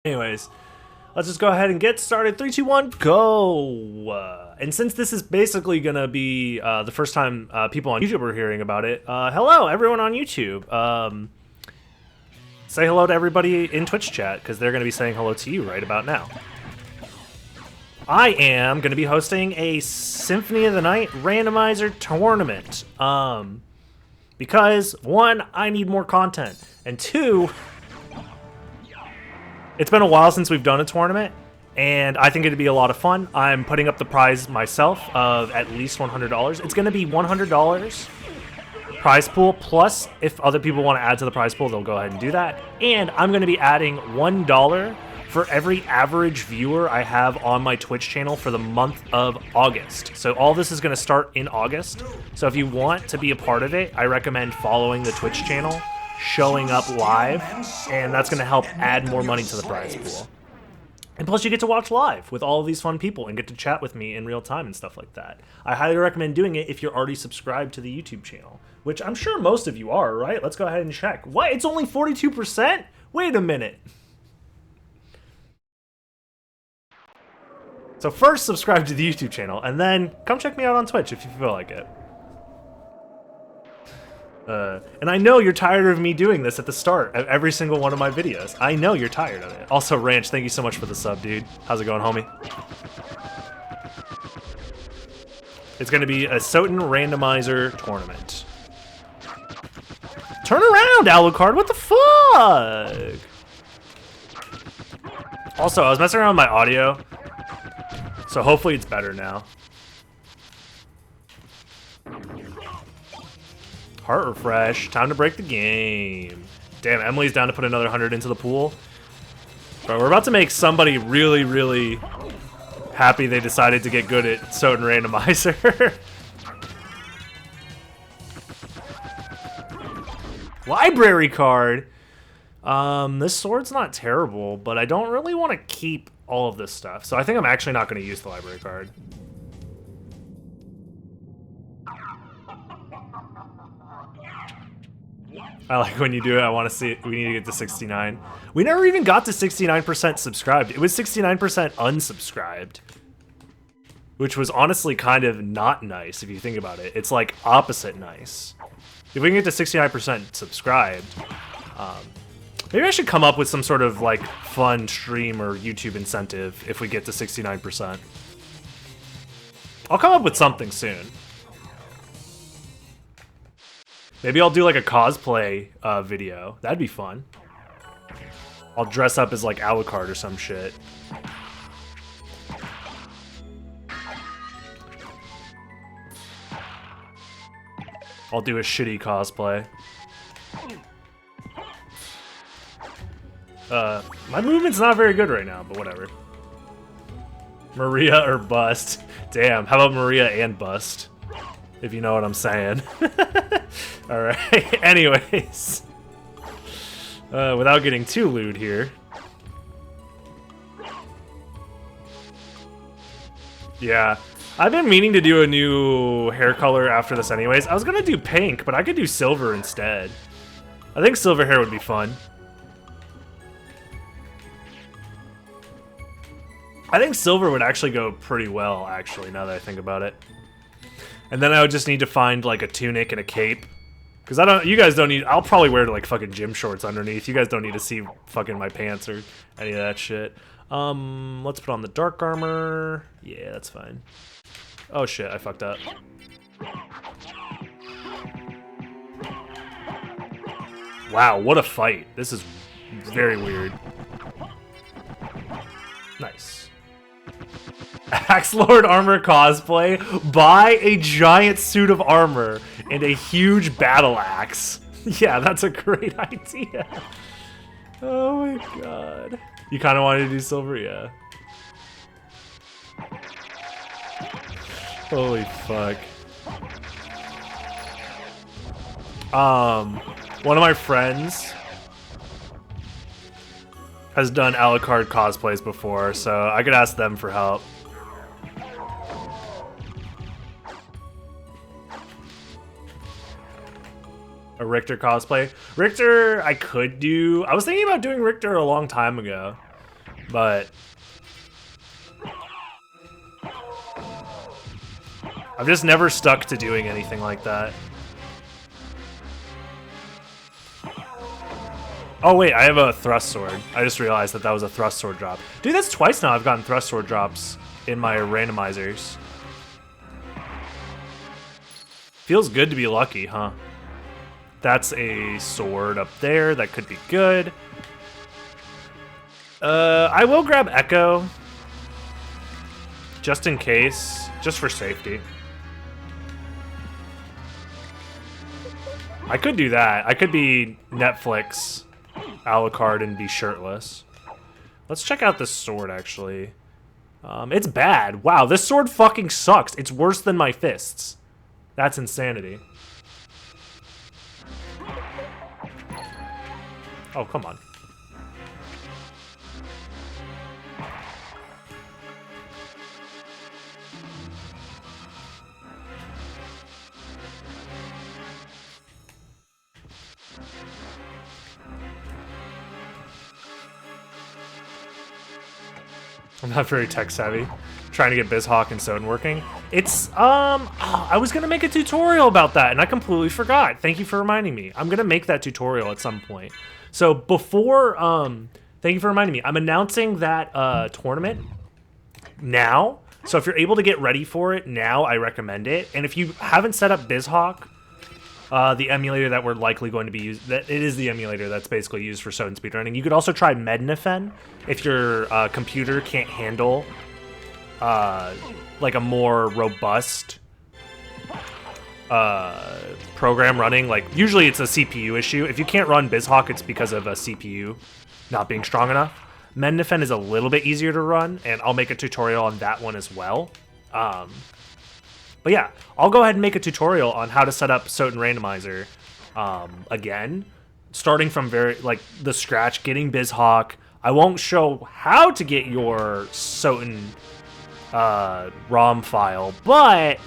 Anyways, let's just go ahead and get started. 3, 2, 1, go! And since this is basically gonna be the first time people on YouTube are hearing about it, hello everyone on YouTube. Say hello to everybody in Twitch chat, because they're gonna be saying hello to you right about now. I am gonna be hosting a Symphony of the Night randomizer tournament. Because, one, I need more content, and two, it's been a while since we've done a tournament, and I think it'd be a lot of fun. I'm putting up the prize myself of at least $100. It's going to be $100 prize pool, plus if other people want to add to the prize pool, they'll go ahead and do that. And I'm going to be adding $1 for every average viewer I have on my Twitch channel for the month of August. So all this is going to start in August. So if you want to be a part of it, I recommend following the Twitch channel, showing up live, and that's going to help add more money to the prize pool. And plus you get to watch live with all of these fun people and get to chat with me in real time and stuff like that. I highly recommend doing it if you're already subscribed to the YouTube channel, which I'm sure most of you are, right? Let's go ahead and check. What? It's only 42%? Wait a minute. So first subscribe to the YouTube channel, and then come check me out on Twitch if you feel like it. And I know you're tired of me doing this at the start of every single one of my videos. I know you're tired of it. Also, Ranch, thank you so much for the sub, dude. How's it going, homie? It's going to be a SotN randomizer tournament. Turn around, Alucard. What the fuck? Also, I was messing around with my audio, so hopefully it's better now. Heart refresh. Time to break the game. Damn, Emily's down to put another 100 into the pool. Bro, we're about to make somebody really, really happy they decided to get good at SotN randomizer. Library card. This sword's not terrible, but I don't really want to keep all of this stuff. So I think I'm actually not going to use the library card. I like when you do it. I want to see it. We need to get to 69. We never even got to 69% subscribed. It was 69% unsubscribed, which was honestly kind of not nice if you think about it. It's like opposite nice. If we can get to 69% subscribed, maybe I should come up with some sort of like fun stream or YouTube incentive if we get to 69%. I'll come up with something soon. Maybe I'll do like a cosplay video. That'd be fun. I'll dress up as like Alucard or some shit. I'll do a shitty cosplay. My movement's not very good right now, but whatever. Maria or bust. Damn, how about Maria and bust? If you know what I'm saying. Alright, anyways. Without getting too lewd here. Yeah, I've been meaning to do a new hair color after this anyways. I was gonna do pink, but I could do silver instead. I think silver hair would be fun. I think silver would actually go pretty well, actually, now that I think about it. And then I would just need to find like a tunic and a cape. Because you guys don't need, I'll probably wear like fucking gym shorts underneath. You guys don't need to see fucking my pants or any of that shit. Let's put on the dark armor. Yeah, that's fine. Oh shit, I fucked up. Wow, what a fight. This is very weird. Nice. Axe Lord armor cosplay. Buy a giant suit of armor and a huge battle axe. Yeah, that's a great idea. Oh my god. You kind of wanted to do silver? Yeah. Holy fuck. One of my friends has done Alucard cosplays before, so I could ask them for help. A Richter cosplay. Richter, I could do. I was thinking about doing Richter a long time ago. but I've just never stuck to doing anything like that. Oh wait, I have a thrust sword. I just realized that that was a thrust sword drop. Dude, that's twice now I've gotten thrust sword drops in my randomizers. Feels good to be lucky, huh? That's a sword up there. That could be good. I will grab Echo. Just in case. Just for safety. I could do that. I could be Netflix Alucard and be shirtless. Let's check out this sword, actually. It's bad. Wow, this sword fucking sucks. It's worse than my fists. That's insanity. Oh, come on. I'm not very tech savvy. Trying to get BizHawk and SotN working. It's, I was gonna make a tutorial about that and I completely forgot. Thank you for reminding me. I'm gonna make that tutorial at some point. So before, thank you for reminding me. I'm announcing that tournament now. So if you're able to get ready for it now, I recommend it. And if you haven't set up BizHawk, the emulator that we're likely going to be using, that it is the emulator that's basically used for SotN speedrunning. You could also try Mednafen if your computer can't handle like a more robust program running. Like usually it's a CPU issue. If you can't run BizHawk, it's because of a CPU not being strong enough. Mednafen is a little bit easier to run, and I'll make a tutorial on that one as well. But yeah, I'll go ahead and make a tutorial on how to set up SotN Randomizer again, starting from the scratch, getting BizHawk. I won't show how to get your SotN ROM file, but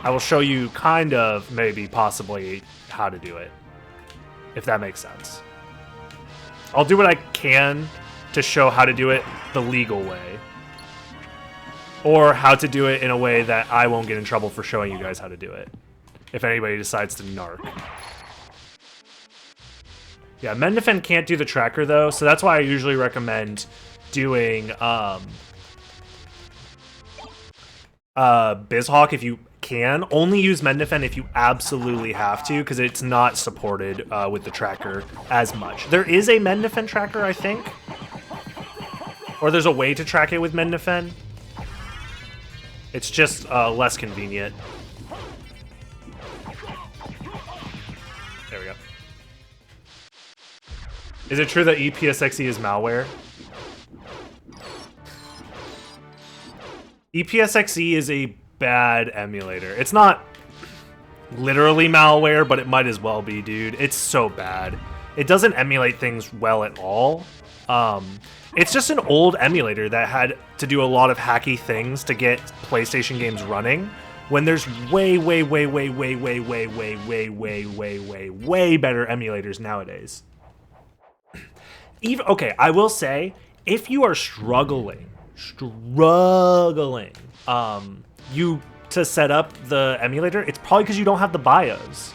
I will show you kind of, maybe, possibly, how to do it, if that makes sense. I'll do what I can to show how to do it the legal way. Or how to do it in a way that I won't get in trouble for showing you guys how to do it. If anybody decides to narc. Yeah, Mednafen can't do the tracker though, so that's why I usually recommend doing BizHawk if you can. Only use Mednafen if you absolutely have to, because it's not supported with the tracker as much. There is a Mednafen tracker, I think. Or there's a way to track it with Mednafen. It's just less convenient. There we go. Is it true that EPSXE is malware? EPSXE is a bad emulator. It's not literally malware, but it might as well be, dude. It's so bad. It doesn't emulate things well at all. It's just an old emulator that had to do a lot of hacky things to get PlayStation games running, when there's way better emulators nowadays. Okay, I will say, if you are struggling, to set up the emulator, it's probably because you don't have the BIOS.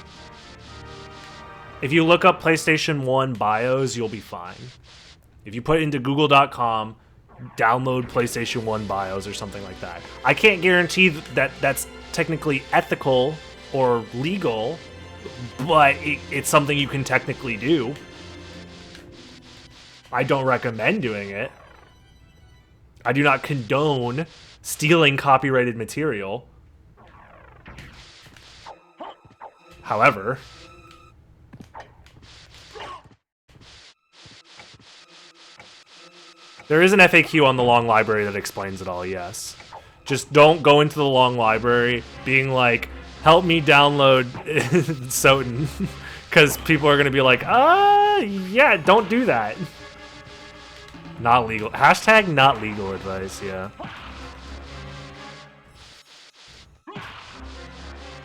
If you look up PlayStation 1 BIOS, you'll be fine. If you put it into google.com, download PlayStation 1 BIOS or something like that. I can't guarantee that that's technically ethical or legal, but it's something you can technically do. I don't recommend doing it. I do not condone stealing copyrighted material. However, there is an FAQ on the long library that explains it all, yes. Just don't go into the long library being like, help me download SotN, because people are going to be like, yeah, don't do that. Not legal. Hashtag not legal advice, yeah.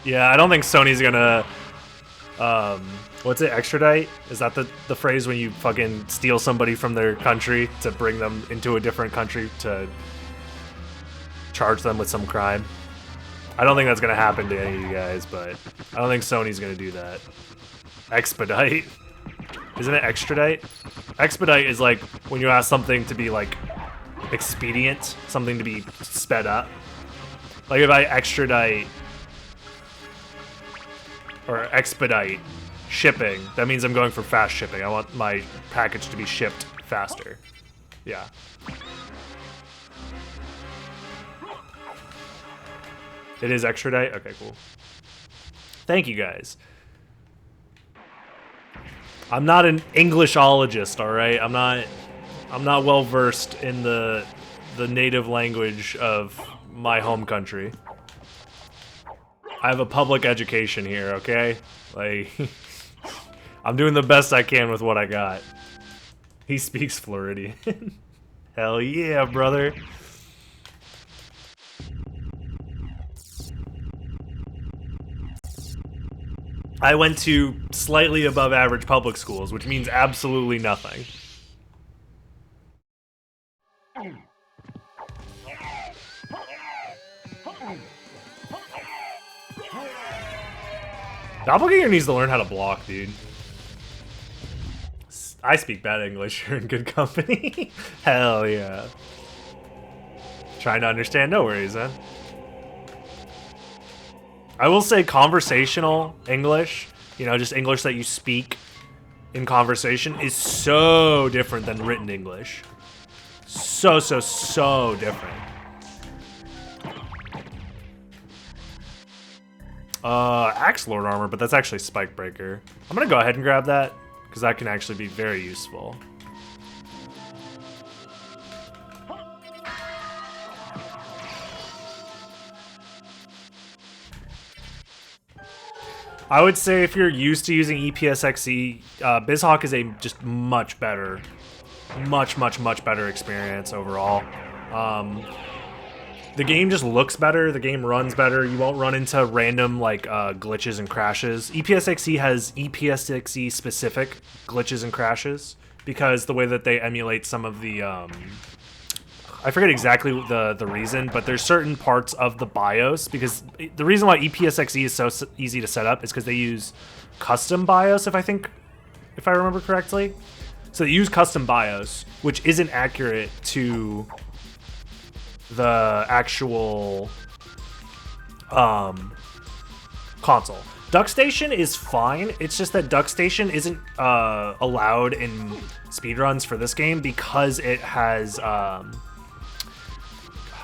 Yeah, I don't think Sony's gonna What's it, extradite? Is that the phrase when you fucking steal somebody from their country to bring them into a different country to charge them with some crime? I don't think that's gonna happen to any of you guys, but I don't think Sony's gonna do that. Expedite? Isn't it extradite? Expedite is like when you ask something to be like expedient, something to be sped up. Like if I extradite or expedite shipping, that means I'm going for fast shipping. I want my package to be shipped faster. Yeah. It is extradite? Okay, cool. Thank you guys. I'm not an Englishologist, all right? I'm not well versed in the native language of my home country. I have a public education here, okay? Like I'm doing the best I can with what I got. He speaks Floridian. Hell yeah, brother. I went to slightly above average public schools, which means absolutely nothing. Doppelganger needs to learn how to block, dude. I speak bad English. You're in good company. Hell yeah. Trying to understand, no worries, man. I will say conversational English, you know, just English that you speak in conversation is so different than written English. So different. Axe Lord armor, but that's actually Spike Breaker. I'm gonna go ahead and grab that, because that can actually be very useful. I would say if you're used to using EPSXE, BizHawk is a just much better experience overall. The game just looks better, the game runs better, you won't run into random like glitches and crashes. EPSXE has EPSXE specific glitches and crashes because the way that they emulate some of the I forget exactly the reason, but there's certain parts of the BIOS, because the reason why EPSXE is so easy to set up is because they use custom BIOS, if I remember correctly. So they use custom BIOS, which isn't accurate to the actual console. DuckStation is fine. It's just that DuckStation isn't allowed in speedruns for this game because it has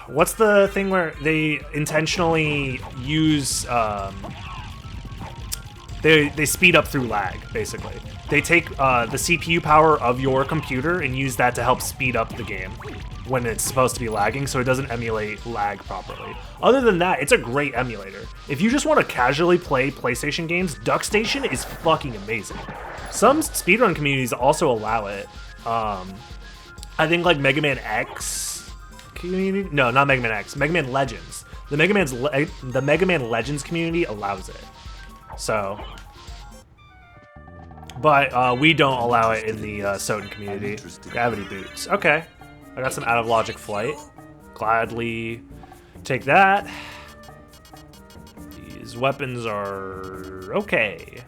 what's the thing where they intentionally use they speed up through lag, basically. They take the CPU power of your computer and use that to help speed up the game when it's supposed to be lagging, so it doesn't emulate lag properly. Other than that, it's a great emulator. If you just want to casually play PlayStation games, DuckStation is fucking amazing. Some speedrun communities also allow it. I think like Mega Man X community? No, not Mega Man X. Mega Man Legends. The Mega Man Legends community allows it. So, but we don't allow it in the SotN community. Gravity boots. Okay. I got some out of logic flight. Gladly take that. These weapons are okay.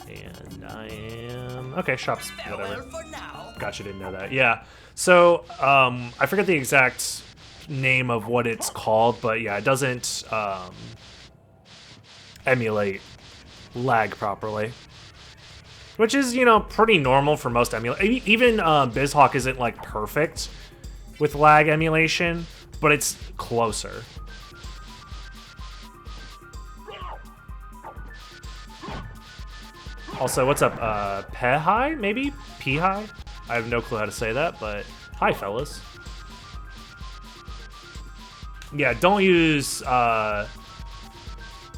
And I am... Okay, shops, whatever. Gotcha, didn't know that. Yeah. So, I forget the exact name of what it's called, but yeah, it doesn't emulate lag properly. Which is, you know, pretty normal for most emulators. Even BizHawk isn't, like, perfect with lag emulation, but it's closer. Also, what's up? Pehai, maybe? Pehai? I have no clue how to say that, but hi, fellas. Yeah, don't use...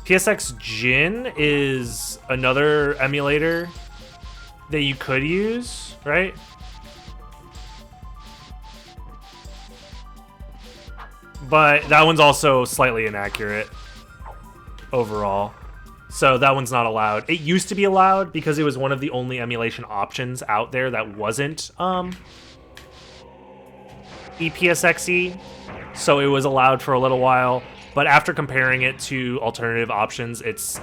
PSX Jin is another emulator that you could use, right? But that one's also slightly inaccurate overall. So that one's not allowed. It used to be allowed because it was one of the only emulation options out there that wasn't EPSXE. So it was allowed for a little while. But after comparing it to alternative options, it's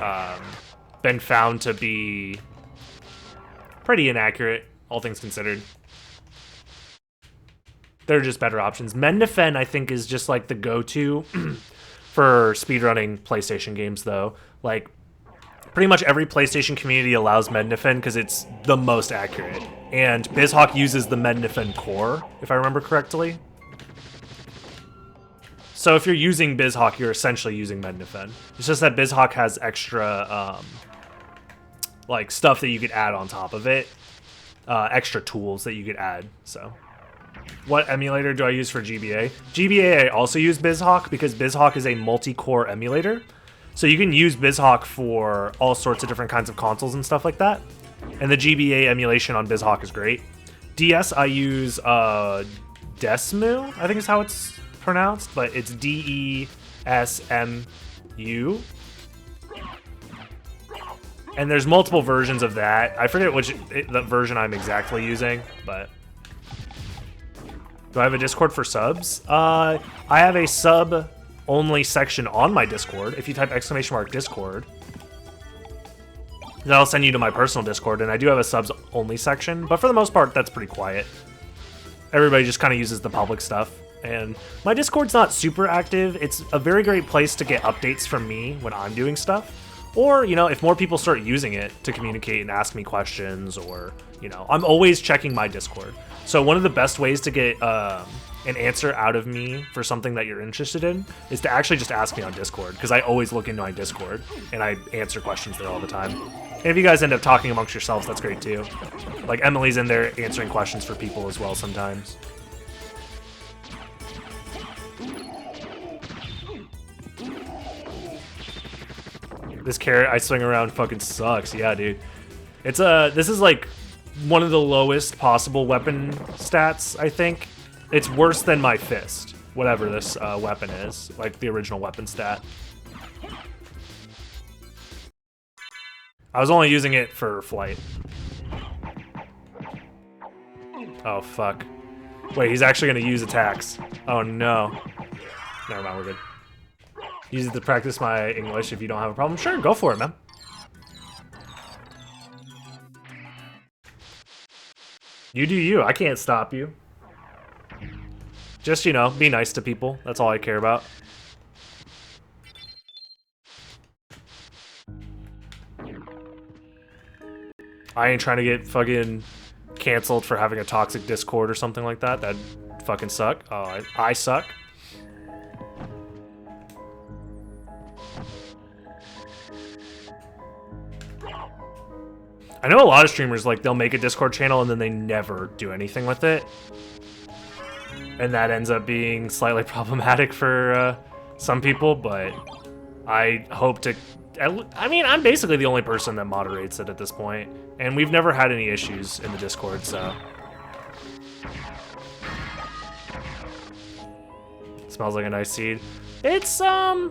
been found to be pretty inaccurate, all things considered. They're just better options. Mendefen, I think, is just like the go-to for speedrunning PlayStation games, though. Like, pretty much every PlayStation community allows Mendefen because it's the most accurate. And BizHawk uses the Mendefen core, if I remember correctly. So if you're using BizHawk, you're essentially using Mendefen. It's just that BizHawk has extra, like, stuff that you could add on top of it. Extra tools that you could add, so... What emulator do I use for GBA? GBA I also use BizHawk because BizHawk is a multi-core emulator. So you can use BizHawk for all sorts of different kinds of consoles and stuff like that. And the GBA emulation on BizHawk is great. DS I use Desmu, I think is how it's pronounced, but it's DESMU. And there's multiple versions of that. I forget the version I'm exactly using, but... Do I have a Discord for subs? I have a sub-only section on my Discord. If you type !Discord, that'll send you to my personal Discord, and I do have a subs-only section, but for the most part, that's pretty quiet. Everybody just kind of uses the public stuff, and my Discord's not super active. It's a very great place to get updates from me when I'm doing stuff, or, you know, if more people start using it to communicate and ask me questions, or, you know, I'm always checking my Discord. So one of the best ways to get an answer out of me for something that you're interested in is to actually just ask me on Discord, because I always look into my Discord, and I answer questions there all the time. And if you guys end up talking amongst yourselves, that's great too. Like, Emily's in there answering questions for people as well sometimes. This carrot I swing around fucking sucks. Yeah, dude. It's this is like one of the lowest possible weapon stats, I think. It's worse than my fist, whatever this weapon is, like the original weapon stat. I was only using it for flight. Oh, fuck. Wait, he's actually gonna use attacks. Oh, no. Never mind, we're good. Use it to practice my English if you don't have a problem. Sure, go for it, man. You do you. I can't stop you. Just, you know, be nice to people. That's all I care about. I ain't trying to get fucking canceled for having a toxic Discord or something like that. That'd fucking suck. Oh, I suck. I know a lot of streamers, like, they'll make a Discord channel and then they never do anything with it. And that ends up being slightly problematic for some people, but I hope to... I mean, I'm basically the only person that moderates it at this point, and we've never had any issues in the Discord, so... Smells like a nice seed. It's, I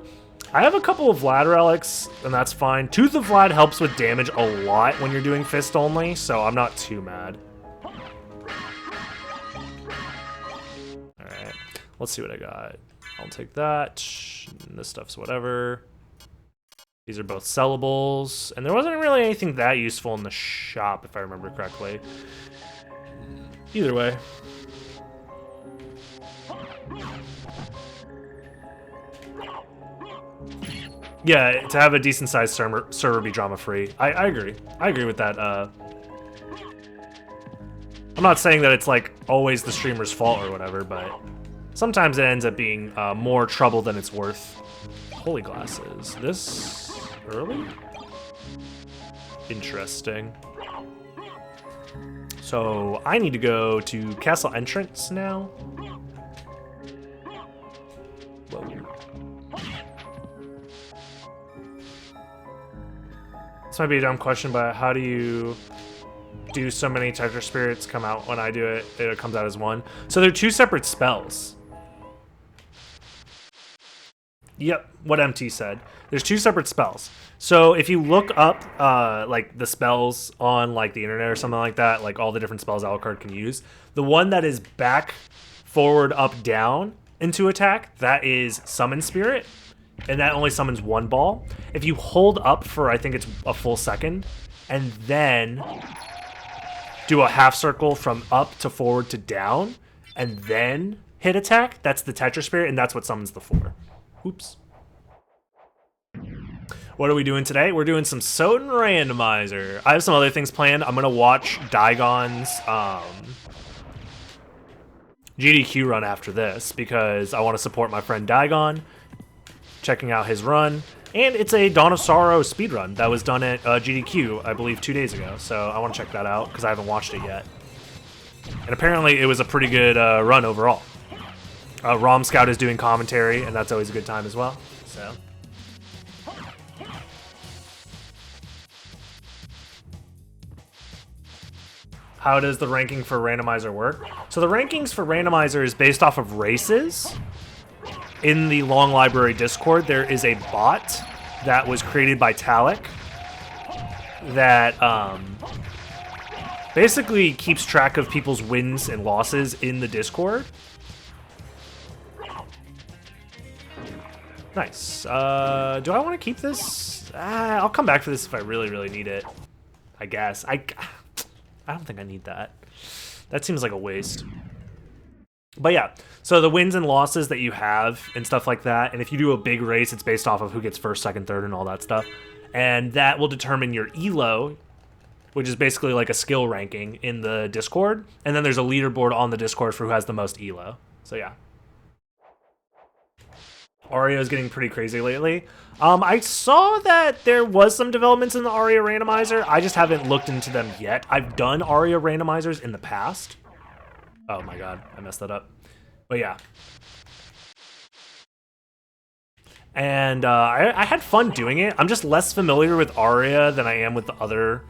have a couple of Vlad relics, and that's fine. Tooth of Vlad helps with damage a lot when you're doing fist only, so I'm not too mad. Alright, let's see what I got. I'll take that. This stuff's whatever. These are both sellables, and there wasn't really anything that useful in the shop, if I remember correctly. Either way. Yeah, to have a decent-sized server be drama-free. I agree. I agree with that. I'm not saying that it's, like, always the streamer's fault or whatever, but sometimes it ends up being more trouble than it's worth. Holy glasses. This early? Interesting. So, I need to go to Castle Entrance now. Whoa. This might be a dumb question, but how do you do so many Tetra Spirits come out when I do it? It comes out as one. So they're two separate spells. Yep, what MT said. There's 2 separate spells. So if you look up like the spells on like the internet or something like that, like all the different spells Alucard can use, the one that is back, forward, up, down into attack, that is Summon Spirit, and that only summons 1 ball. If you hold up for, I think it's a full second, and then do a half circle from up to forward to down, and then hit attack, that's the Tetra Spirit, and that's what summons the 4. Oops. What are we doing today? We're doing some SotN Randomizer. I have some other things planned. I'm going to watch Daigon's GDQ run after this because I want to support my friend Daigon, checking out his run. And it's a Dawn of Sorrow speedrun that was done at GDQ, I believe, 2 days ago. So I want to check that out because I haven't watched it yet. And apparently it was a pretty good run overall. Rom Scout is doing commentary, and that's always a good time as well. So. How does the ranking for Randomizer work? So the rankings for Randomizer is based off of races. In the Long Library Discord, there is a bot that was created by Talik that basically keeps track of people's wins and losses in the Discord. Nice. Do I want to keep this? I'll come back for this if I really, really need it. I guess. I don't think I need that. That seems like a waste. But yeah, so the wins and losses that you have and stuff like that, and if you do a big race, it's based off of who gets first, second, third, and all that stuff. And that will determine your ELO, which is basically like a skill ranking in the Discord. And then there's a leaderboard on the Discord for who has the most ELO. So yeah. Aria is getting pretty crazy lately. I saw that there was some developments in the Aria randomizer. I just haven't looked into them yet. I've done Aria randomizers in the past. Oh my god, I messed that up. But yeah. And I had fun doing it. I'm just less familiar with Aria than I am with the other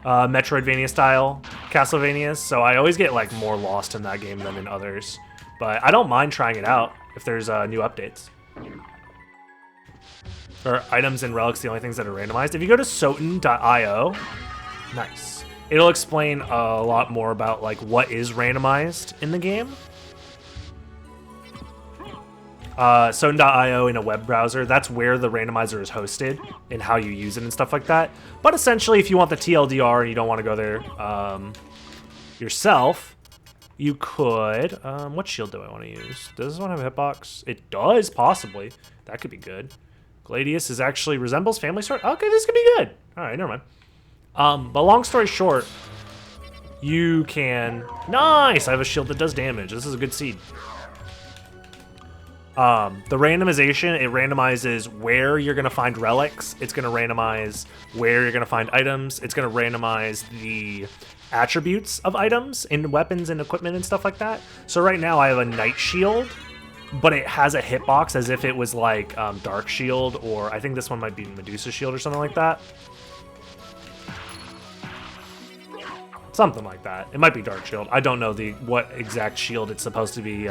Metroidvania style Castlevanias. So I always get like more lost in that game than in others. But I don't mind trying it out if there's new updates. Or items and relics, the only things that are randomized. If you go to SotN.io, nice. It'll explain a lot more about like what is randomized in the game. SotN.io in a web browser, that's where the randomizer is hosted and how you use it and stuff like that. But essentially, if you want the TLDR and you don't want to go there yourself, you could. What shield do I want to use? Does this one have a hitbox? It does, possibly. That could be good. Gladius is actually resembles Family Sword. Okay, this could be good. All right, never mind. But long story short, you can... Nice! I have a shield that does damage. This is a good seed. The randomization, it randomizes where you're going to find relics. It's going to randomize where you're going to find items. It's going to randomize the attributes of items and weapons and equipment and stuff like that. So right now I have a Knight Shield, but it has a hitbox as if it was like Dark Shield, or I think this one might be Medusa Shield or something like that. Something like that. It might be Dark Shield. I don't know what exact shield it's supposed to be.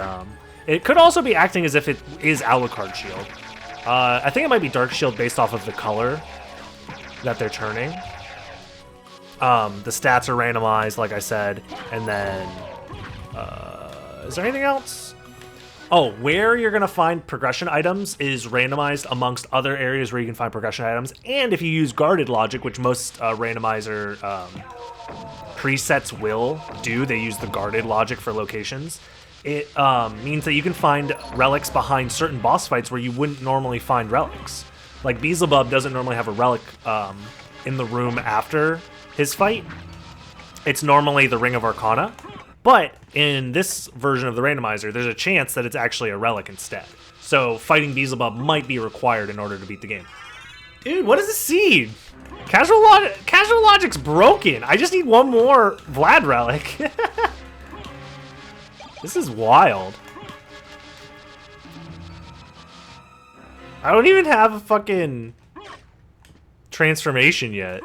It could also be acting as if it is Alucard Shield. I think it might be Dark Shield based off of the color that they're turning. The stats are randomized, like I said, and then is there anything else? Oh, where you're going to find progression items is randomized amongst other areas where you can find progression items. And if you use guarded logic, which most randomizer presets will do, they use the guarded logic for locations. It means that you can find relics behind certain boss fights where you wouldn't normally find relics. Like Beelzebub doesn't normally have a relic in the room after his fight. It's normally the Ring of Arcana. But in this version of the randomizer, there's a chance that it's actually a relic instead. So fighting Beelzebub might be required in order to beat the game. Dude, what is this seed? Casual Logic's broken. I just need one more Vlad relic. This is wild. I don't even have a fucking transformation yet.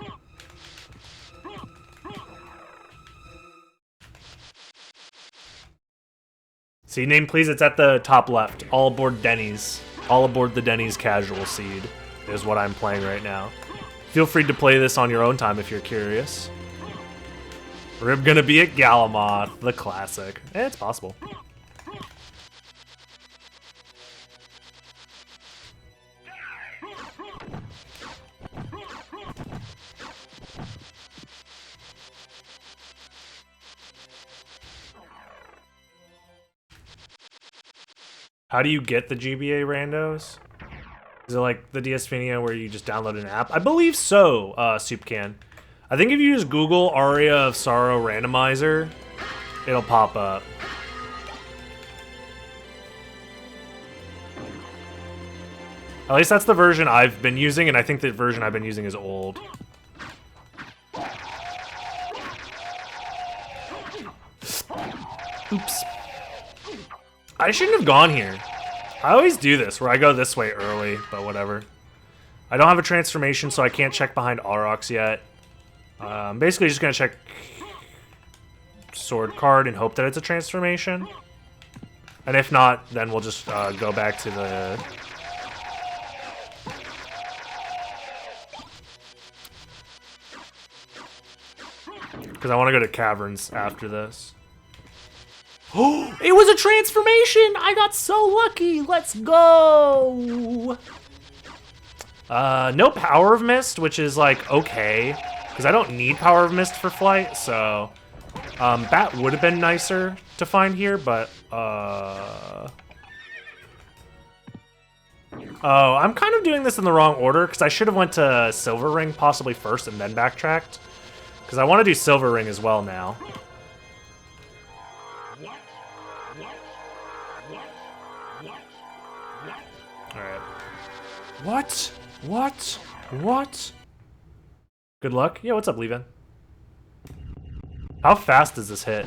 See, name please, it's at the top left. All aboard Denny's. All aboard the Denny's Casual Seed is what I'm playing right now. Feel free to play this on your own time if you're curious. Rib gonna be at Galamoth, the classic. It's possible. How do you get the GBA randos? Is it like the DSPania where you just download an app? I believe so, Soupcan. I think if you just Google Aria of Sorrow Randomizer, it'll pop up. At least that's the version I've been using, and I think the version I've been using is old. Oops. I shouldn't have gone here. I always do this, where I go this way early, but whatever. I don't have a transformation, so I can't check behind Aurochs yet. Basically just gonna check sword card and hope that it's a transformation. And if not, then we'll just go back to the... Because I want to go to Caverns after this. Oh, it was a transformation! I got so lucky! Let's go! No Power of Mist, which is like, okay. Because I don't need Power of Mist for flight, so... Bat would have been nicer to find here, but... Oh, I'm kind of doing this in the wrong order, because I should have went to Silver Ring possibly first and then backtracked. Because I want to do Silver Ring as well now. Alright. What? What? What? Good luck. Yeah, what's up, Levan? How fast does this hit?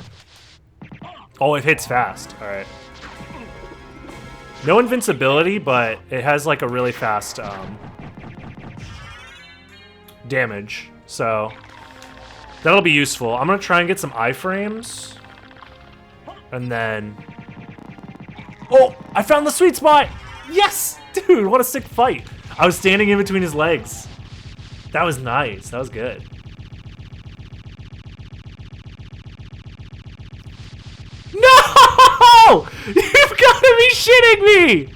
Oh, it hits fast. Alright. No invincibility, but it has like a really fast damage. So that'll be useful. I'm gonna try and get some iframes. And then... Oh! I found the sweet spot! Yes! Dude, what a sick fight. I was standing in between his legs. That was nice. That was good. No! You've got to be shitting me!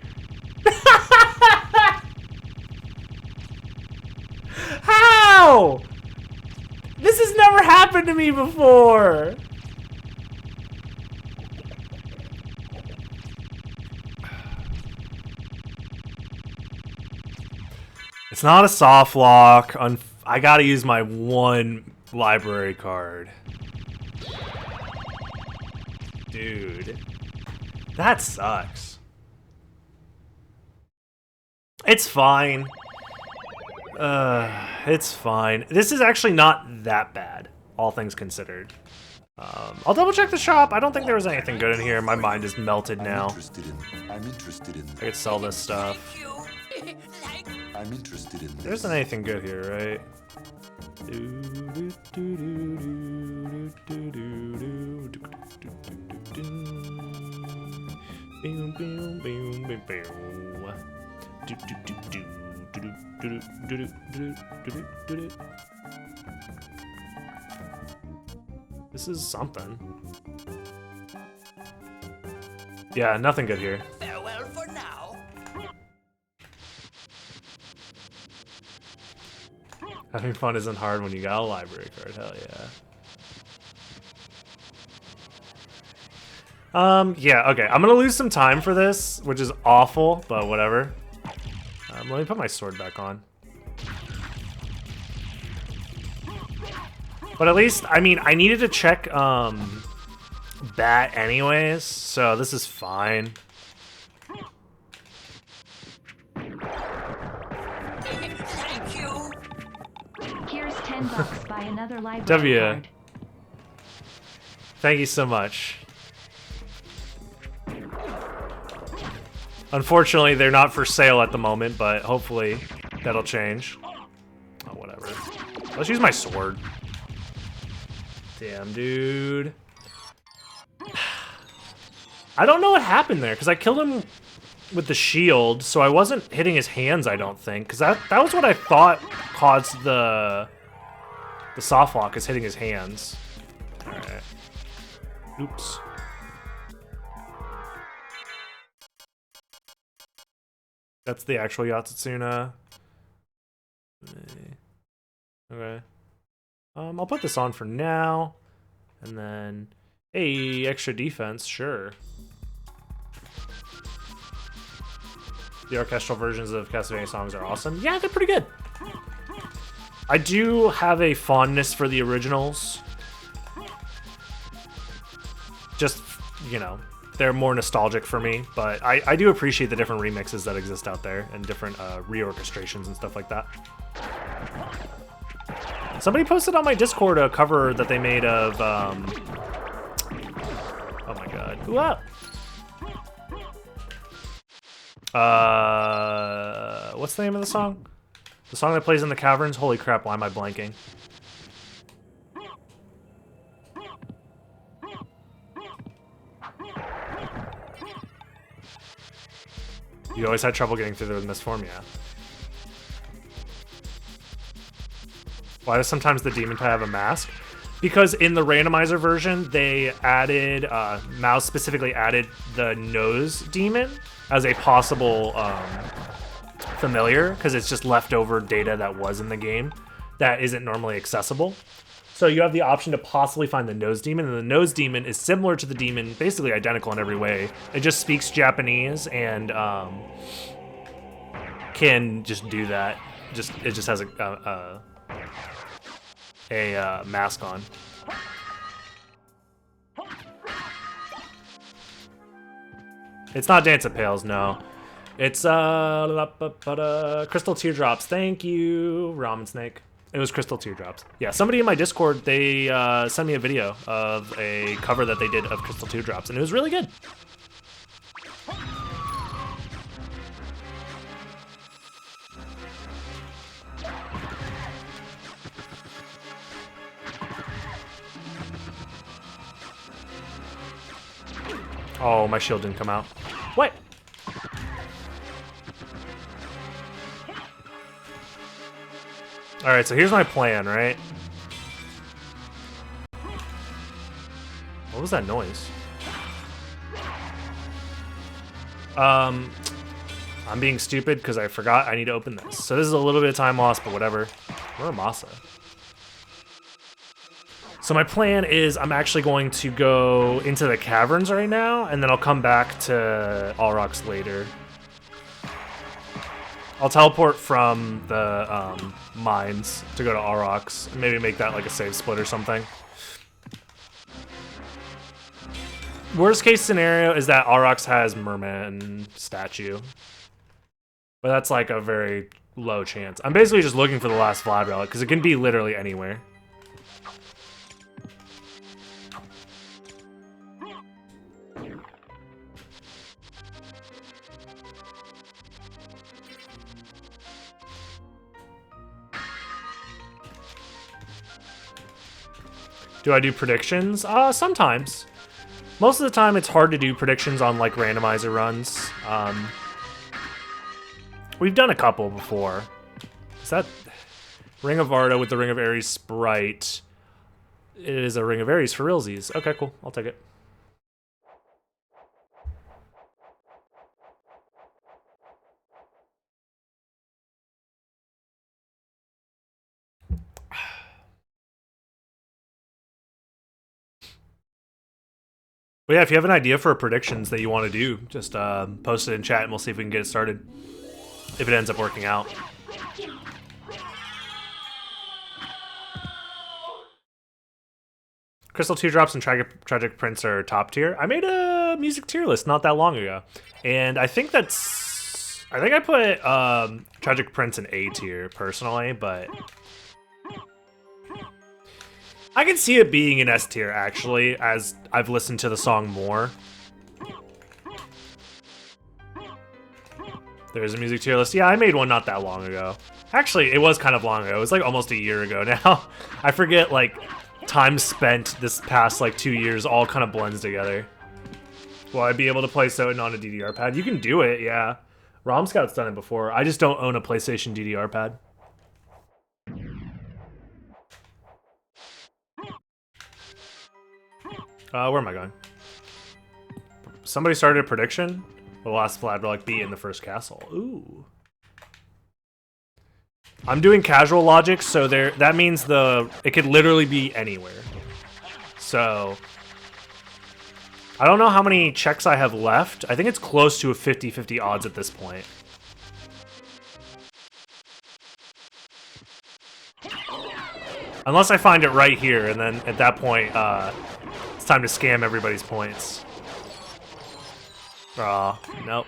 How? This has never happened to me before. It's not a soft lock. I gotta use my one library card. Dude. That sucks. It's fine. It's fine. This is actually not that bad, all things considered. I'll double check the shop. I don't think there was anything good in here. My mind is melted now. I'm interested in I could sell this stuff. I'm interested in this. There isn't anything good here, right? This is something. Yeah, nothing good here. Farewell for now. Having fun isn't hard when you got a library card, hell yeah. Yeah, okay, I'm gonna lose some time for this, which is awful, but whatever. Let me put my sword back on. But at least, I mean, I needed to check, Bat anyways, so this is fine. Thank you. Here's $10 buy another library W. card. Thank you so much. Unfortunately, they're not for sale at the moment, but hopefully that'll change. Oh, whatever. Let's use my sword. Damn, dude. I don't know what happened there, because I killed him with the shield, so I wasn't hitting his hands, I don't think, because that was what I thought caused the soft lock, is hitting his hands. All right. Oops. That's the actual Yatsutsuna. Okay. I'll put this on for now, and then, hey, extra defense, sure. The orchestral versions of Castlevania songs are awesome. Yeah, they're pretty good. I do have a fondness for the originals. Just, you know, they're more nostalgic for me, but I do appreciate the different remixes that exist out there and different reorchestrations and stuff like that. Somebody posted on my Discord a cover that they made of, oh my god. Ooh, what's the name of the song? The song that plays in the caverns? Holy crap, why am I blanking? You always had trouble getting through there with Misform, yeah. Why does sometimes the demon pie have a mask? Because in the randomizer version, they added, Mouse specifically added the nose demon as a possible familiar, because it's just leftover data that was in the game that isn't normally accessible. So you have the option to possibly find the nose demon, and the nose demon is similar to the demon, basically identical in every way. It just speaks Japanese and can just do that. It just has a mask on. It's not Dance of Pails, no. It's Crystal Teardrops. Thank you, Ramen Snake. It was Crystal Teardrops. Yeah, somebody in my Discord, they sent me a video of a cover that they did of Crystal Teardrops, and it was really good. Oh, my shield didn't come out. What? Alright, so here's my plan, right? What was that noise? I'm being stupid because I forgot I need to open this. So this is a little bit of time lost, but whatever. Where are Masa? So my plan is I'm actually going to go into the caverns right now, and then I'll come back to All Rocks later. I'll teleport from the mines to go to All Rocks, and maybe make that like a save split or something. Worst case scenario is that All Rocks has Merman statue, but that's like a very low chance. I'm basically just looking for the last Vlad relic, because it can be literally anywhere. Do I do predictions? Sometimes. Most of the time it's hard to do predictions on like randomizer runs. We've done a couple before. Is that Ring of Varda with the Ring of Ares sprite? It is a Ring of Ares for realsies. Okay, cool. I'll take it. But yeah, if you have an idea for predictions that you want to do, just post it in chat and we'll see if we can get it started. If it ends up working out. Crystal Teardrops and Tragic Prince are top tier. I made a music tier list not that long ago. And I think that's... I think I put Tragic Prince in A tier, personally, but... I can see it being an S tier, actually, as I've listened to the song more. There's a music tier list. Yeah, I made one not that long ago. Actually, it was kind of long ago. It was like almost a year ago now. I forget, like, time spent this past, like, 2 years all kind of blends together. Will I be able to play SotN on a DDR pad? You can do it, yeah. ROM Scout's done it before. I just don't own a PlayStation DDR pad. Where am I going? Somebody started a prediction. The last flag will like be in the first castle. Ooh. I'm doing casual logic, so that means it could literally be anywhere. So I don't know how many checks I have left. I think it's close to a 50-50 odds at this point. Unless I find it right here, and then at that point, it's time to scam everybody's points. Aw, nope.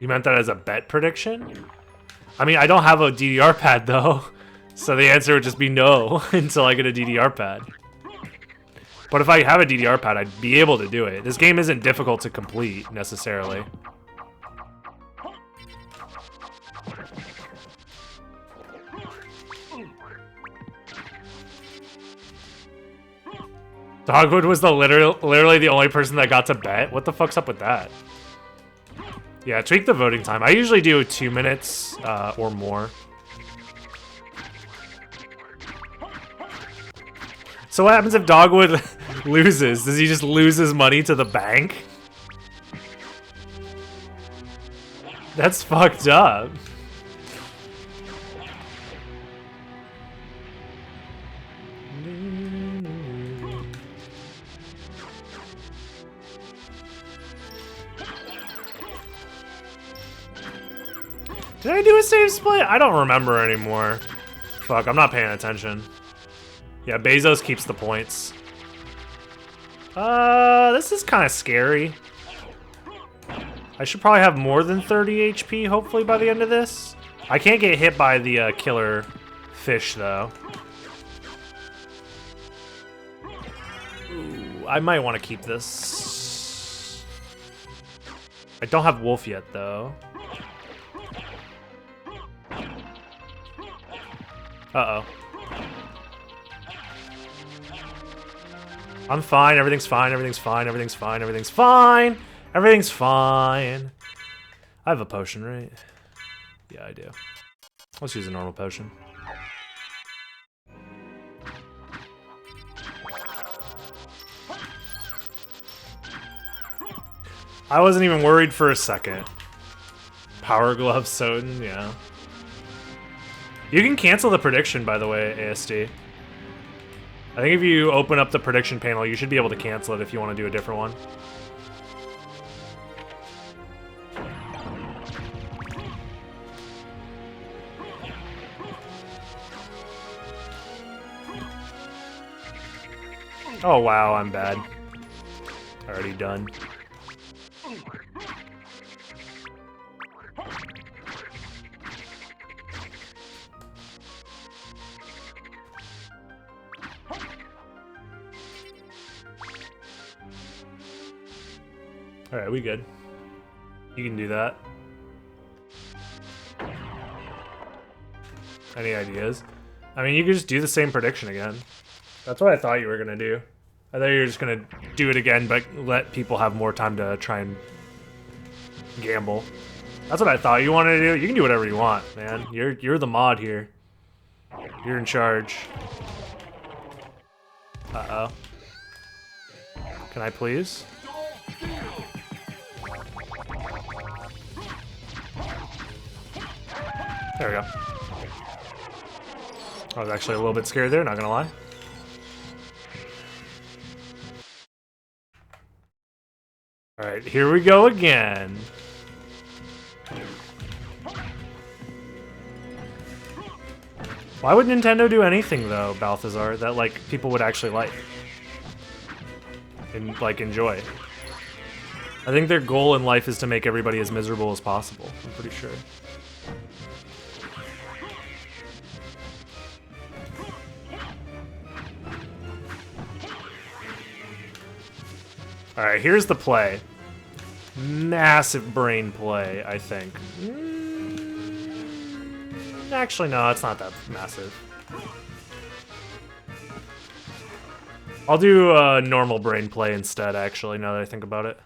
You meant that as a bet prediction? I mean, I don't have a DDR pad though, so the answer would just be no until I get a DDR pad. But if I have a DDR pad, I'd be able to do it. This game isn't difficult to complete, necessarily. Dogwood was literally the only person that got to bet? What the fuck's up with that? Yeah, tweak the voting time. I usually do 2 minutes or more. So what happens if Dogwood loses? Does he just lose his money to the bank? That's fucked up. Did I do a save split? I don't remember anymore. Fuck, I'm not paying attention. Yeah, Bezos keeps the points. This is kind of scary. I should probably have more than 30 HP, hopefully, by the end of this. I can't get hit by the killer fish, though. Ooh, I might want to keep this. I don't have wolf yet, though. Uh-oh. I'm fine, everything's fine, everything's fine, everything's fine, everything's fine! Everything's fine! I have a potion, right? Yeah, I do. Let's use a normal potion. I wasn't even worried for a second. Power Glove SotN, yeah. You can cancel the prediction, by the way, ASD. I think if you open up the prediction panel, you should be able to cancel it if you want to do a different one. Oh wow, I'm bad. Already done. Alright, we good. You can do that. Any ideas? I mean, you could just do the same prediction again. That's what I thought you were gonna do. I thought you were just gonna do it again, but let people have more time to try and gamble. That's what I thought you wanted to do. You can do whatever you want, man. You're the mod here. You're in charge. Uh-oh. Can I please? There we go. I was actually a little bit scared there, not gonna lie. Alright, here we go again. Why would Nintendo do anything, though, Balthazar, that, like, people would actually like? And, like, enjoy? I think their goal in life is to make everybody as miserable as possible, I'm pretty sure. All right, here's the play. Massive brain play, I think. Actually, no, it's not that massive. I'll do a normal brain play instead, actually, now that I think about it.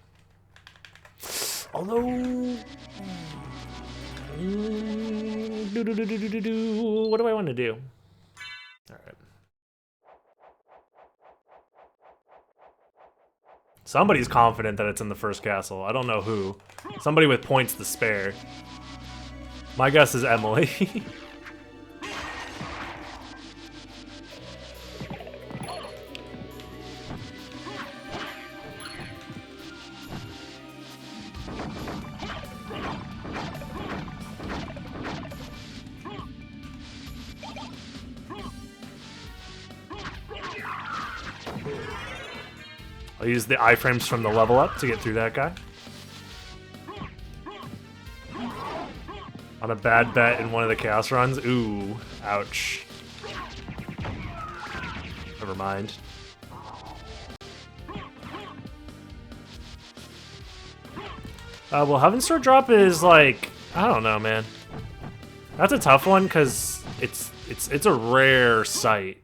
Although... what do I want to do? Alright. Somebody's confident that it's in the first castle. I don't know who. Somebody with points to spare. My guess is Emily. I'll use the iframes from the level up to get through that guy. On a bad bet in one of the chaos runs. Ooh, ouch. Never mind. Well, Heaven's Sword drop is like, I don't know, man. That's a tough one because it's a rare sight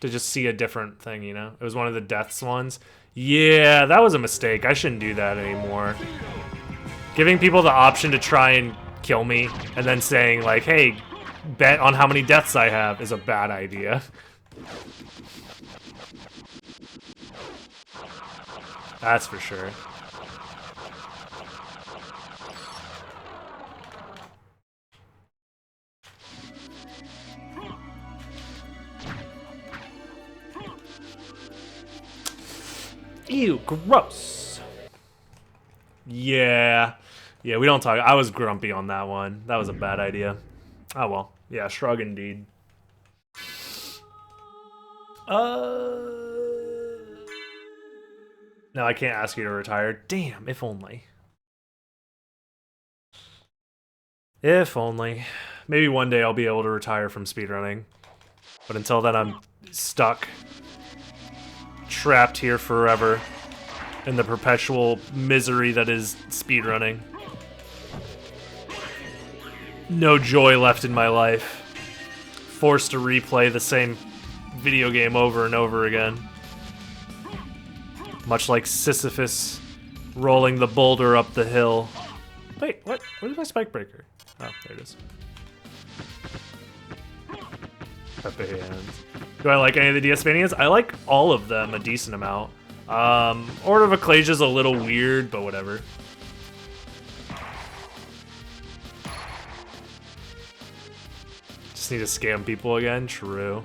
to just see a different thing, you know? It was one of the deaths ones. Yeah, that was a mistake. I shouldn't do that anymore. Giving people the option to try and kill me and then saying like, hey, bet on how many deaths I have is a bad idea. That's for sure. Ew, gross. Yeah, we don't talk. I was grumpy on that one. That was a bad idea. Oh well. Yeah, shrug indeed. No, I can't ask you to retire. Damn, if only. If only. Maybe one day I'll be able to retire from speedrunning. But until then, I'm stuck. Trapped here forever in the perpetual misery that is speedrunning. No joy left in my life. Forced to replay the same video game over and over again. Much like Sisyphus rolling the boulder up the hill. Wait, what? Where's my spike breaker? Oh, there it is. Pepe hands. Do I like any of the Castlevanias? I like all of them a decent amount. Order of Ecclesia's a little weird, but whatever. Just need to scam people again? True.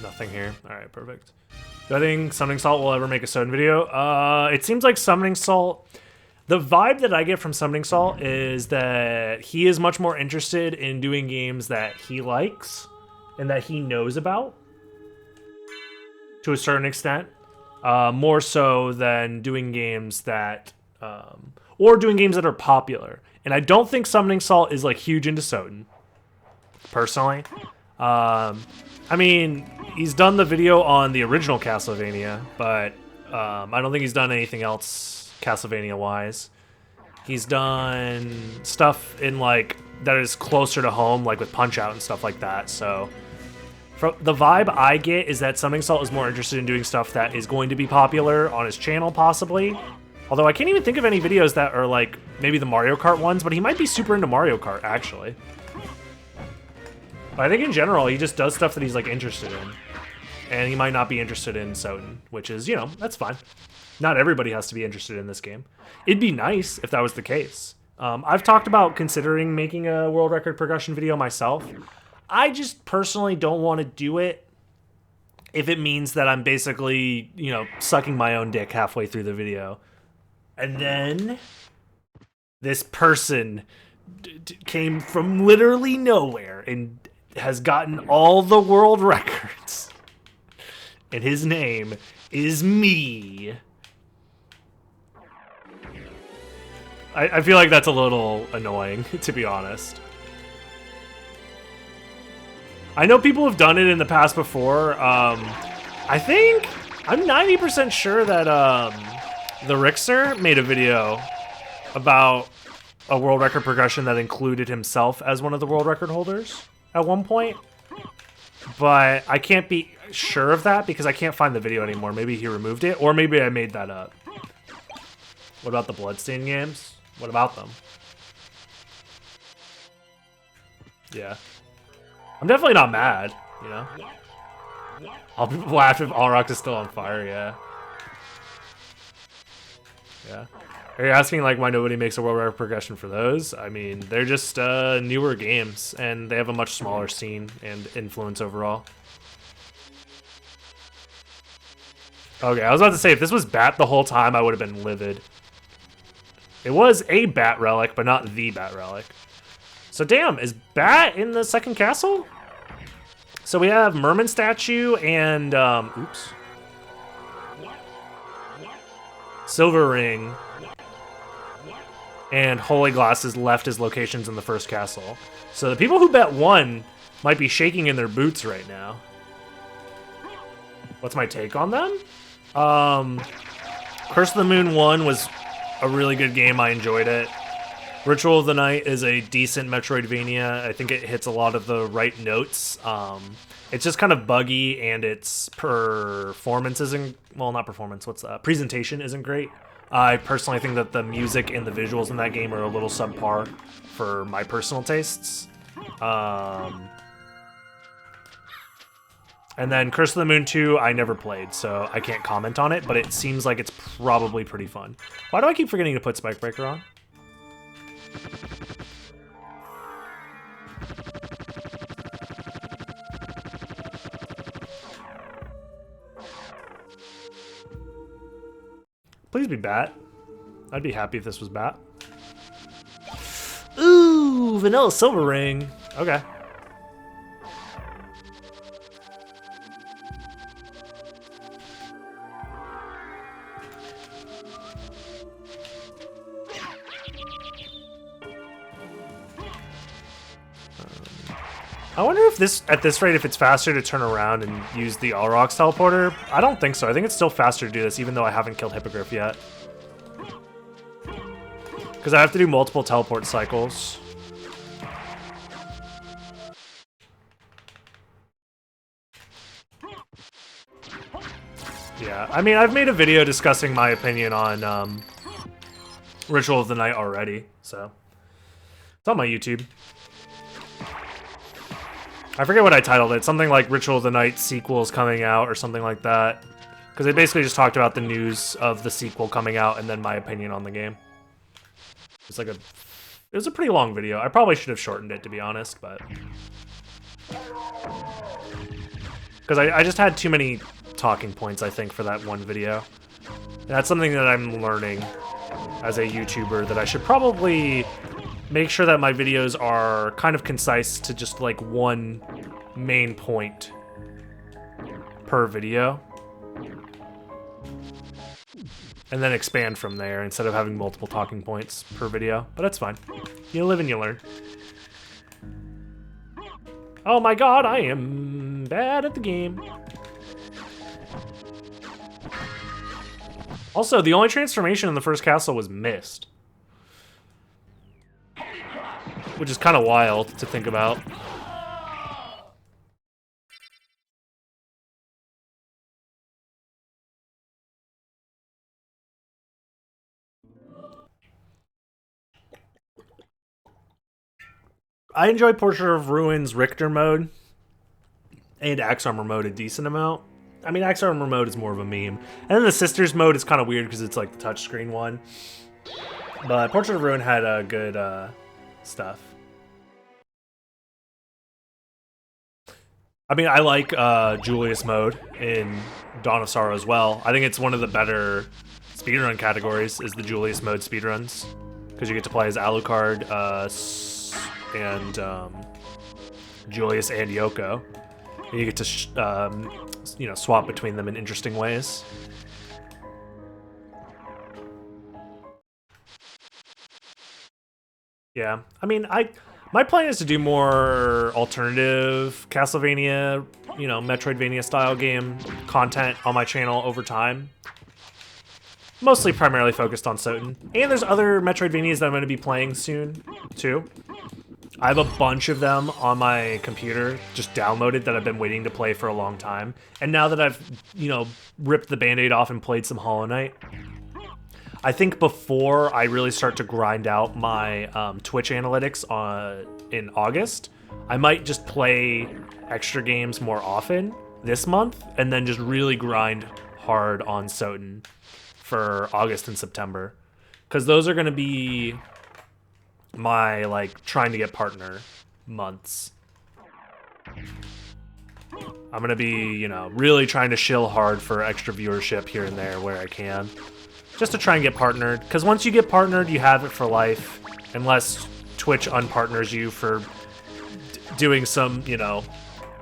Nothing here. Alright, perfect. Do I think Summoning Salt will ever make a SotN video? It seems like Summoning Salt... The vibe that I get from Summoning Salt is that he is much more interested in doing games that he likes and that he knows about, to a certain extent. More so than doing games that... or doing games that are popular. And I don't think Summoning Salt is, like, huge into SotN, personally. I mean, he's done the video on the original Castlevania, but I don't think he's done anything else Castlevania-wise. He's done stuff in, like, that is closer to home, like with Punch-Out and stuff like that, so... From the vibe I get is that Summoning Salt is more interested in doing stuff that is going to be popular on his channel, possibly. Although I can't even think of any videos that are, like, maybe the Mario Kart ones, but he might be super into Mario Kart, actually. But I think in general, he just does stuff that he's, like, interested in. And he might not be interested in SotN, which is, you know, that's fine. Not everybody has to be interested in this game. It'd be nice if that was the case. I've talked about considering making a world record progression video myself. I just personally don't want to do it if it means that I'm basically, you know, sucking my own dick halfway through the video. And then this person came from literally nowhere and has gotten all the world records and his name is me. I feel like that's a little annoying, to be honest. I know people have done it in the past before. I think, I'm 90% sure that the Rixer made a video about a world record progression that included himself as one of the world record holders at one point. But I can't be sure of that because I can't find the video anymore. Maybe he removed it, or maybe I made that up. What about the Bloodstained games? What about them? Yeah. I'm definitely not mad, you know? I'll laugh if Allrock is still on fire, yeah. Yeah. Are you asking like why nobody makes a world record progression for those? I mean, they're just newer games, and they have a much smaller scene and influence overall. Okay, I was about to say, if this was Bat the whole time, I would have been livid. It was a Bat relic, but not the Bat relic. So damn, is Bat in the second castle? So we have Merman statue and, oops. Silver Ring and Holy Glasses left as locations in the first castle. So the people who bet 1 might be shaking in their boots right now. What's my take on them? Curse of the Moon 1 was a really good game. I enjoyed it. Ritual of the Night is a decent Metroidvania. I think it hits a lot of the right notes. It's just kind of buggy, and its performance isn't, well, not performance, presentation isn't great. I personally think that the music and the visuals in that game are a little subpar for my personal tastes. And then Curse of the Moon 2, I never played, so I can't comment on it, but it seems like it's probably pretty fun. Why do I keep forgetting to put Spike Breaker on? Please be Bat. I'd be happy if this was Bat. Ooh, Vanilla Silver Ring. Okay. I wonder if this, at this rate, if it's faster to turn around and use the Allrock's teleporter. I don't think so. I think it's still faster to do this, even though I haven't killed Hippogriff yet. Because I have to do multiple teleport cycles. Yeah, I mean, I've made a video discussing my opinion on Ritual of the Night already, so it's on my YouTube. I forget what I titled it. Something like Ritual of the Night sequels coming out or something like that. Because they basically just talked about the news of the sequel coming out and then my opinion on the game. It's like it was a pretty long video. I probably should have shortened it, to be honest, but because I just had too many talking points, I think, for that one video. And that's something that I'm learning as a YouTuber, that I should probably make sure that my videos are kind of concise to just like one main point per video. And then expand from there instead of having multiple talking points per video. But that's fine. You live and you learn. Oh my god, I am bad at the game. Also, the only transformation in the first castle was Mist. Which is kind of wild to think about. I enjoy Portrait of Ruins Richter mode and Axe Armor mode a decent amount. I mean, Axe Armor mode is more of a meme. And then the Sisters mode is kind of weird because it's like the touchscreen one. But Portrait of Ruin had good stuff. I mean, I like Julius mode in Dawn of Sorrow as well. I think it's one of the better speedrun categories is the Julius mode speedruns. Because you get to play as Alucard and Julius and Yoko. You get to, you know, swap between them in interesting ways. Yeah, I mean, my plan is to do more alternative Castlevania, you know, Metroidvania style game content on my channel over time. Mostly primarily focused on SotN. And there's other Metroidvanias that I'm going to be playing soon, too. I have a bunch of them on my computer, just downloaded, that I've been waiting to play for a long time. And now that I've, you know, ripped the Band-Aid off and played some Hollow Knight, I think before I really start to grind out my Twitch analytics in August, I might just play extra games more often this month, and then just really grind hard on SotN for August and September. Because those are going to be my, like, trying to get partner months. I'm going to be, you know, really trying to shill hard for extra viewership here and there where I can. Just to try and get partnered. Because once you get partnered, you have it for life. Unless Twitch unpartners you for doing some, you know,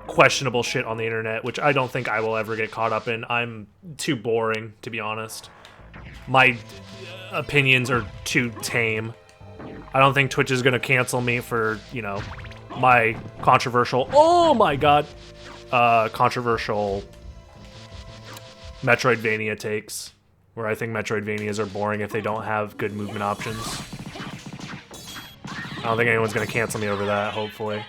questionable shit on the internet, which I don't think I will ever get caught up in. I'm too boring, to be honest. My opinions are too tame. I don't think Twitch is going to cancel me for, you know, my controversial, oh my god, controversial Metroidvania takes, where I think Metroidvanias are boring if they don't have good movement options. I don't think anyone's going to cancel me over that, hopefully.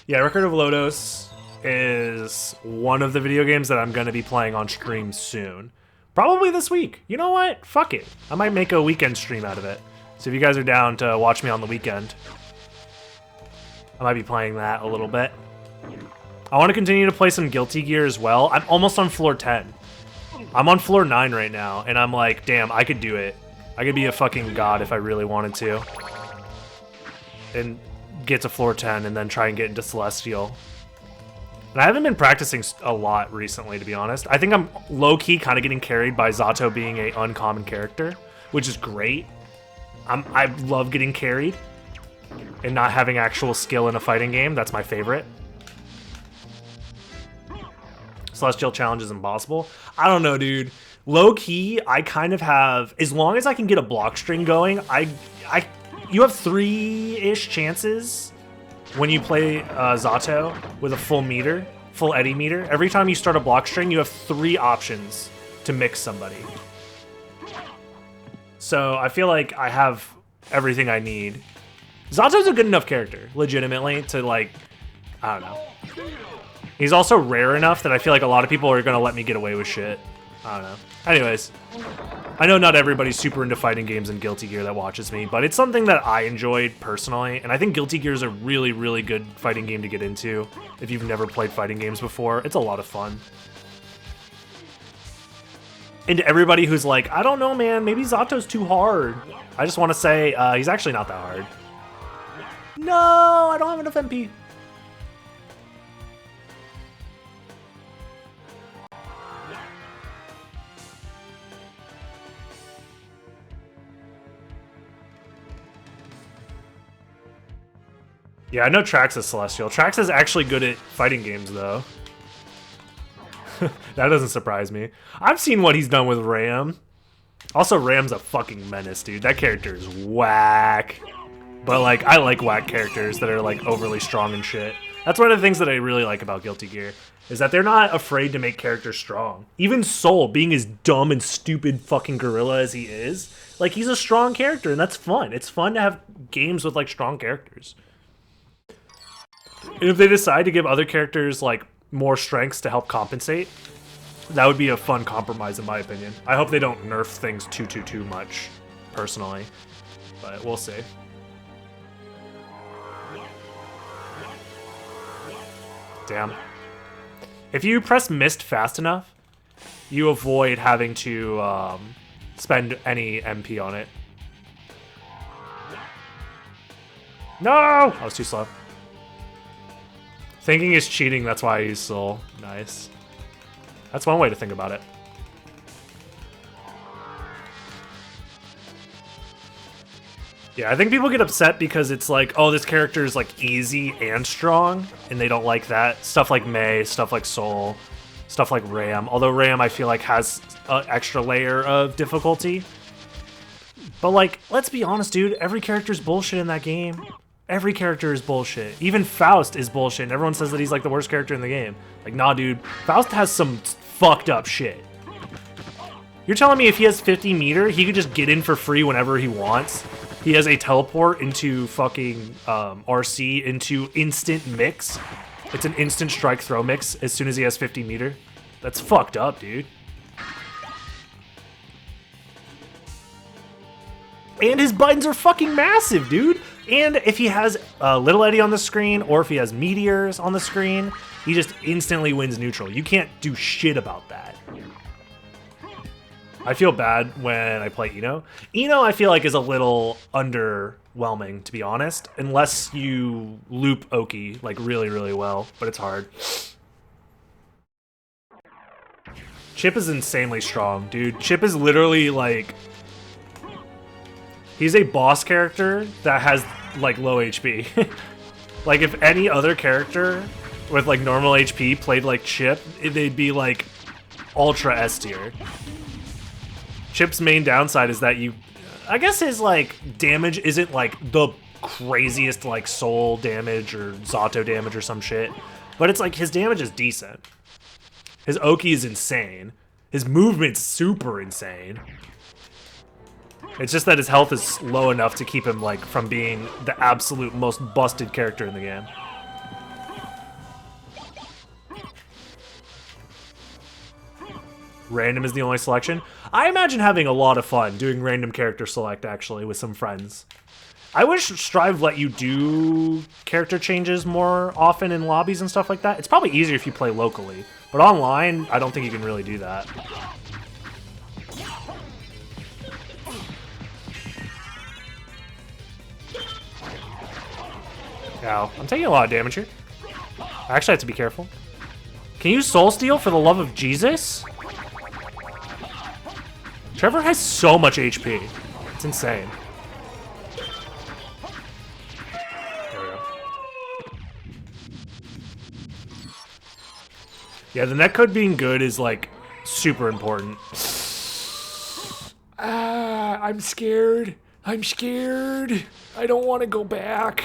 Yeah, Record of Lodos is one of the video games that I'm going to be playing on stream soon. Probably this week. You know what? Fuck it. I might make a weekend stream out of it. So if you guys are down to watch me on the weekend, I might be playing that a little bit. I want to continue to play some Guilty Gear as well. I'm almost on floor 10. I'm on floor 9 right now, and I'm like, damn, I could do it. I could be a fucking god if I really wanted to. And get to floor 10 and then try and get into Celestial. And I haven't been practicing a lot recently, to be honest. I think I'm low-key kind of getting carried by Zato being an uncommon character, which is great. I love getting carried and not having actual skill in a fighting game. That's my favorite. Celestial Challenge is impossible. I don't know, dude. Low-key, I kind of have... As long as I can get a block string going, you have 3-ish chances when you play Zato with a full meter, full eddy meter. Every time you start a block string, you have 3 options to mix somebody. So I feel like I have everything I need. Zato's a good enough character, legitimately, to, like, I don't know. He's also rare enough that I feel like a lot of people are going to let me get away with shit. I don't know. Anyways, I know not everybody's super into fighting games and Guilty Gear that watches me, but it's something that I enjoyed personally, and I think Guilty Gear is a really, really good fighting game to get into if you've never played fighting games before. It's a lot of fun. And to everybody who's like, I don't know, man, maybe Zato's too hard, I just want to say he's actually not that hard. No, I don't have enough MP. Yeah, I know Trax is Celestial. Trax is actually good at fighting games, though. That doesn't surprise me. I've seen what he's done with Ram. Also, Ram's a fucking menace, dude. That character is whack. But, like, I like whack characters that are, like, overly strong and shit. That's one of the things that I really like about Guilty Gear, is that they're not afraid to make characters strong. Even Soul, being as dumb and stupid fucking gorilla as he is, like, he's a strong character, and that's fun. It's fun to have games with, like, strong characters. And if they decide to give other characters, like, more strengths to help compensate, that would be a fun compromise, in my opinion. I hope they don't nerf things too much, personally. But we'll see. Damn. If you press mist fast enough, you avoid having to spend any MP on it. No! I was too slow. Thinking is cheating, that's why I use Soul. Nice. That's one way to think about it. Yeah, I think people get upset because it's like, oh, this character is like easy and strong, and they don't like that. Stuff like May, stuff like Soul, stuff like Ram. Although Ram, I feel like, has an extra layer of difficulty. But like, let's be honest, dude. Every character is bullshit in that game. Every character is bullshit. Even Faust is bullshit, and everyone says that he's like the worst character in the game. Like, nah, dude. Faust has some fucked up shit. You're telling me if he has 50 meter, he could just get in for free whenever he wants? He has a teleport into fucking RC into instant mix. It's an instant strike throw mix as soon as he has 50 meter. That's fucked up, dude. And his buttons are fucking massive, dude. And if he has Little Eddie on the screen or if he has meteors on the screen, he just instantly wins neutral. You can't do shit about that. I feel bad when I play Eno. Eno, I feel like, is a little underwhelming, to be honest, unless you loop Oki like really, really well, but it's hard. Chip is insanely strong, dude. Chip is literally like, he's a boss character that has like low HP. Like if any other character with like normal HP played like Chip, they'd be like ultra S tier. Chip's main downside is that I guess his like damage isn't like the craziest like soul damage or Zato damage or some shit, but it's like his damage is decent. His Oki is insane. His movement's super insane. It's just that his health is low enough to keep him like from being the absolute most busted character in the game. Random is the only selection. I imagine having a lot of fun doing random character select, actually, with some friends. I wish Strive let you do character changes more often in lobbies and stuff like that. It's probably easier if you play locally, but online, I don't think you can really do that. Ow, I'm taking a lot of damage here. I actually have to be careful. Can you soul steal for the love of Jesus? Trevor has so much HP. It's insane. There we go. Yeah, the netcode being good is like super important. I'm scared. I'm scared. I don't want to go back.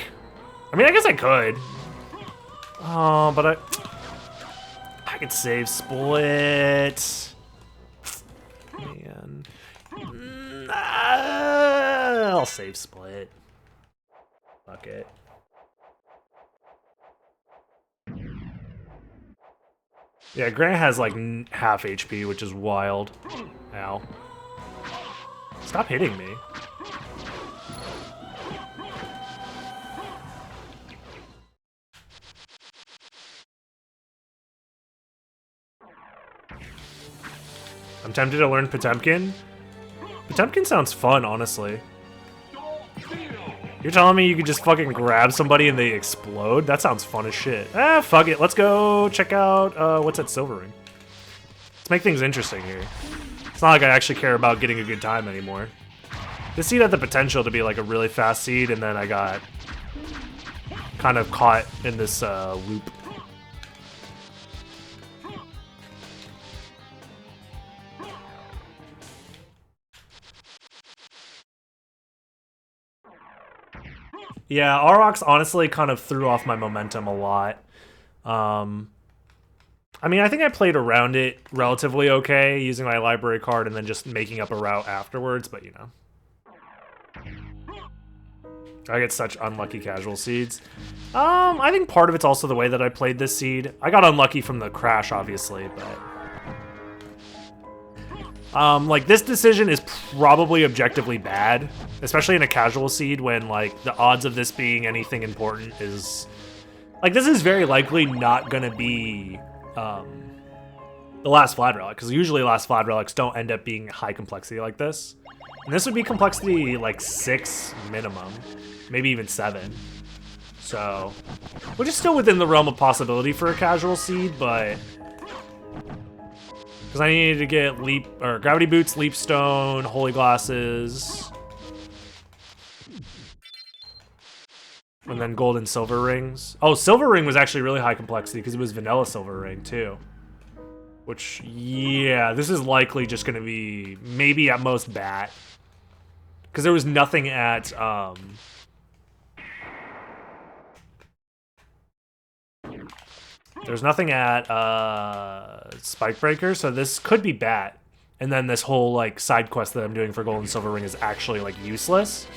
I mean, I guess I could. Oh, but I could save split. Man. I'll save split. Fuck it. Yeah, Grant has like half HP, which is wild. Ow. Stop hitting me. I'm tempted to learn Potemkin. Potemkin sounds fun, honestly. You're telling me you could just fucking grab somebody and they explode? That sounds fun as shit. Ah, fuck it. Let's go check out, what's that silver ring? Let's make things interesting here. It's not like I actually care about getting a good time anymore. This seed had the potential to be like a really fast seed, and then I got kind of caught in this loop. Yeah, Aurochs honestly kind of threw off my momentum a lot. I mean, I think I played around it relatively okay, using my library card and then just making up a route afterwards, but you know. I get such unlucky casual seeds. I think part of it's also the way that I played this seed. I got unlucky from the crash, obviously, but... like, this decision is probably objectively bad, especially in a casual seed when, like, the odds of this being anything important is... Like, this is very likely not gonna be, the last Vlad Relic, because usually last Vlad Relics don't end up being high complexity like this. And this would be complexity, like, 6 minimum, maybe even 7. So, which is still within the realm of possibility for a casual seed, but... Because I needed to get Gravity Boots, Leap Stone, Holy Glasses. And then gold and silver rings. Oh, silver ring was actually really high complexity because it was vanilla silver ring too. Which, yeah, this is likely just going to be maybe at most bat. Because there was nothing at, there's nothing at, Spike Breaker, so this could be bat. And then this whole, like, side quest that I'm doing for gold and silver ring is actually, like, useless.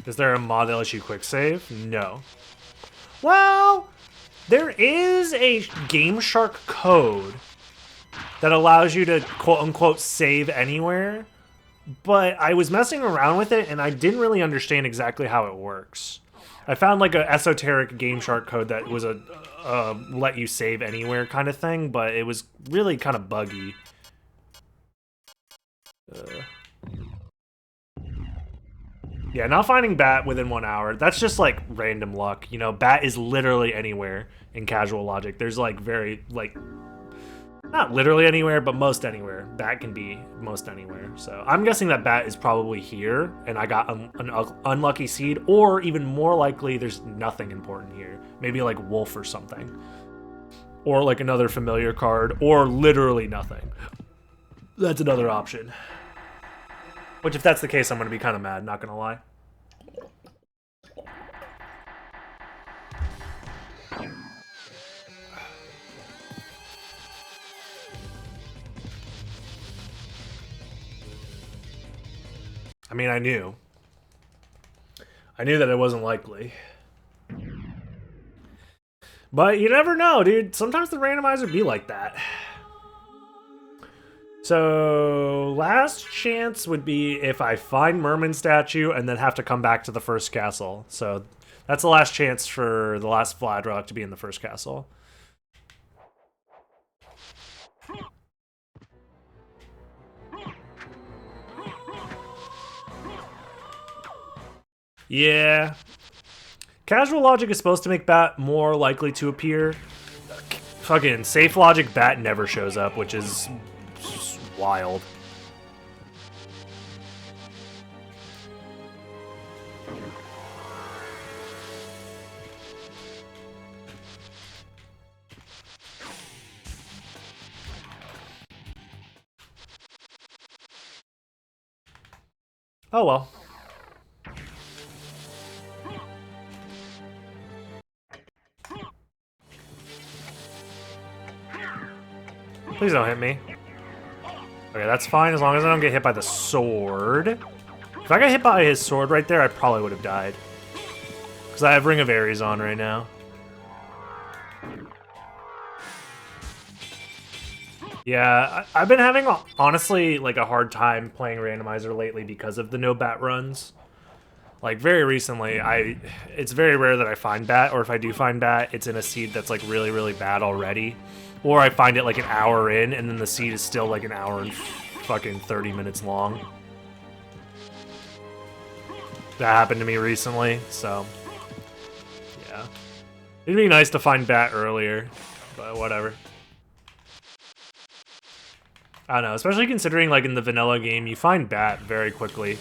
Is there a mod that lets you quick save? No. Well, there is a Game Shark code that allows you to quote-unquote save anywhere, but I was messing around with it and I didn't really understand exactly how it works. I found like a esoteric Game Shark code that was a let you save anywhere kind of thing, but it was really kind of buggy. Yeah, not finding bat within 1 hour, that's just like random luck. You know, bat is literally anywhere in casual logic. There's like very, like, not literally anywhere, but most anywhere. Bat can be most anywhere. So I'm guessing that bat is probably here, and I got an unlucky seed, or even more likely, there's nothing important here. Maybe like wolf or something. Or like another familiar card, or literally nothing. That's another option. Which, if that's the case, I'm going to be kind of mad, not going to lie. I mean, I knew. I knew that it wasn't likely. But you never know, dude. Sometimes the randomizer be like that. So, last chance would be if I find Merman statue and then have to come back to the first castle. So, that's the last chance for the last Vlad Relic to be in the first castle. Yeah. Casual logic is supposed to make bat more likely to appear. Fucking safe logic, bat never shows up, which is wild. Oh well. Please don't hit me. Okay, that's fine as long as I don't get hit by the sword. If I got hit by his sword right there, I probably would have died. Because I have Ring of Ares on right now. Yeah, I've been having, honestly, like a hard time playing Randomizer lately because of the no bat runs. Like, very recently, it's very rare that I find bat, or if I do find bat, it's in a seed that's like really, really bad already. Or I find it like an hour in, and then the seed is still like an hour and fucking 30 minutes long. That happened to me recently, so yeah. It'd be nice to find bat earlier, but whatever. I don't know, especially considering like in the vanilla game, you find bat very quickly.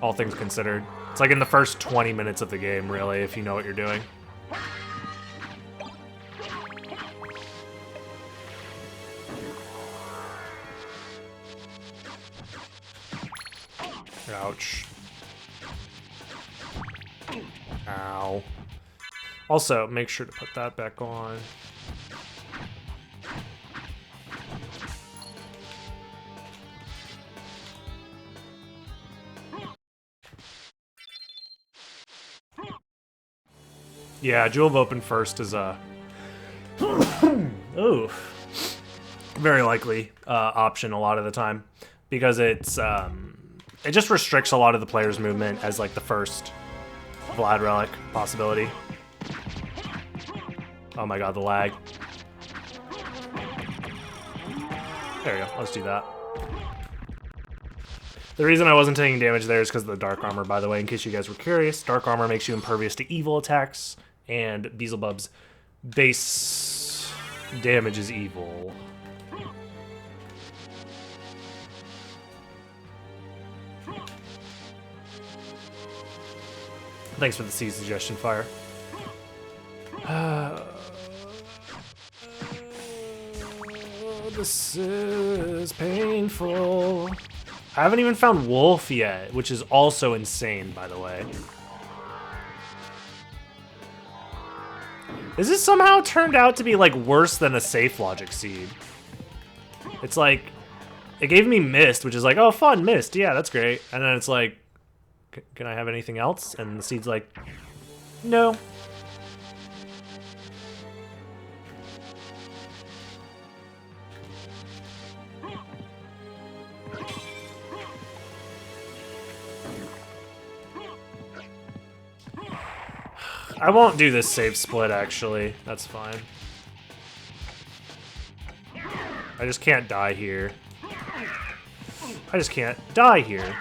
All things considered. It's like in the first 20 minutes of the game, really, if you know what you're doing. Ouch. Ow. Also, make sure to put that back on. Yeah, Jewel of Open first is a ooh, very likely option a lot of the time because it's it just restricts a lot of the player's movement as like the first Vlad Relic possibility. Oh my god, the lag. There we go, let's do that. The reason I wasn't taking damage there is because of the Dark Armor, by the way, in case you guys were curious. Dark Armor makes you impervious to evil attacks, and Beelzebub's base Damage is evil. Thanks for the C suggestion, Fire. This is painful. I haven't even found Wolf yet, which is also insane, by the way. This has somehow turned out to be like worse than a safe logic seed. It's like, it gave me Mist, which is like, oh fun, Mist, yeah, that's great. And then it's like, can I have anything else? And the seed's like, no. I won't do this save split, actually. That's fine. I just can't die here. I just can't die here.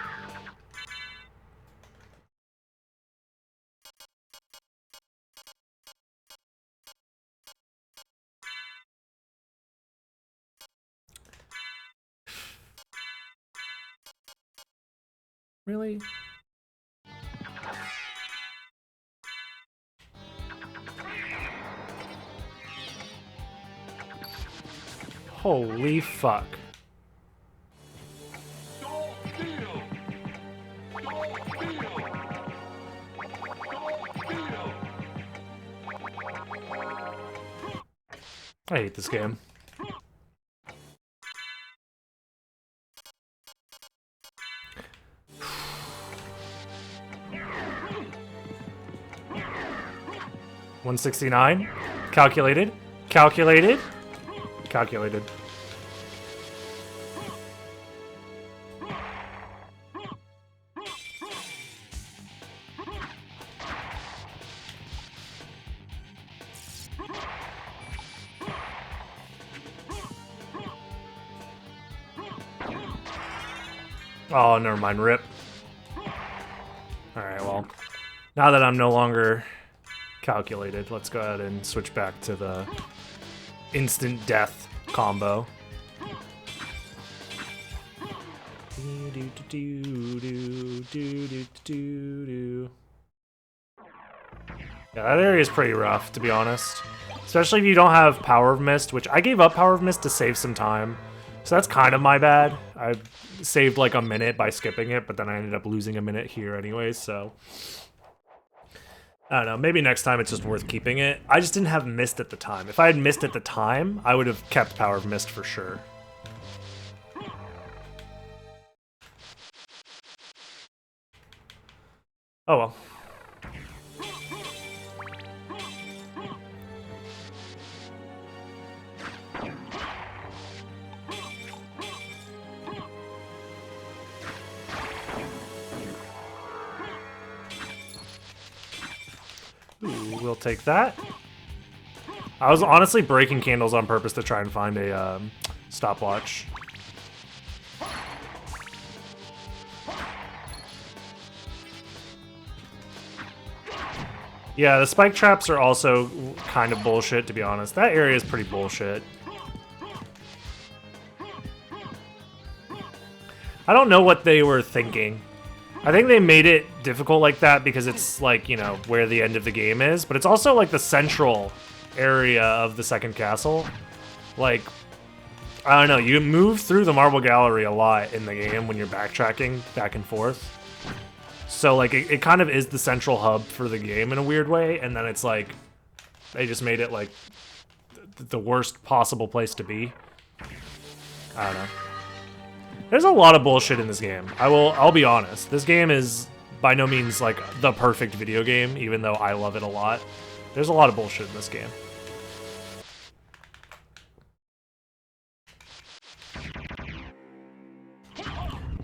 Really? Holy fuck. I hate this game. $169. Calculated. Calculated. Calculated. Oh, never mind. Rip. Alright, well. Now that I'm no longer calculated, let's go ahead and switch back to the instant death combo. Yeah, that area is pretty rough, to be honest. Especially if you don't have Power of Mist, which I gave up Power of Mist to save some time. So that's kind of my bad. I saved like a minute by skipping it, but then I ended up losing a minute here anyways, so... I don't know, maybe next time it's just worth keeping it. I just didn't have Mist at the time. If I had Mist at the time, I would have kept Power of Mist for sure. Oh well. Ooh, we'll take that. I was honestly breaking candles on purpose to try and find a stopwatch. Yeah, the spike traps are also kind of bullshit, to be honest. That area is pretty bullshit. I don't know what they were thinking. I think they made it difficult like that because it's like, you know, where the end of the game is, but it's also like the central area of the second castle. Like, I don't know, you move through the marble gallery a lot in the game when you're backtracking back and forth. So like it kind of is the central hub for the game in a weird way, and then it's like they just made it like the worst possible place to be. I don't know. There's a lot of bullshit in this game. I'll be honest. This game is by no means like the perfect video game, even though I love it a lot. There's a lot of bullshit in this game.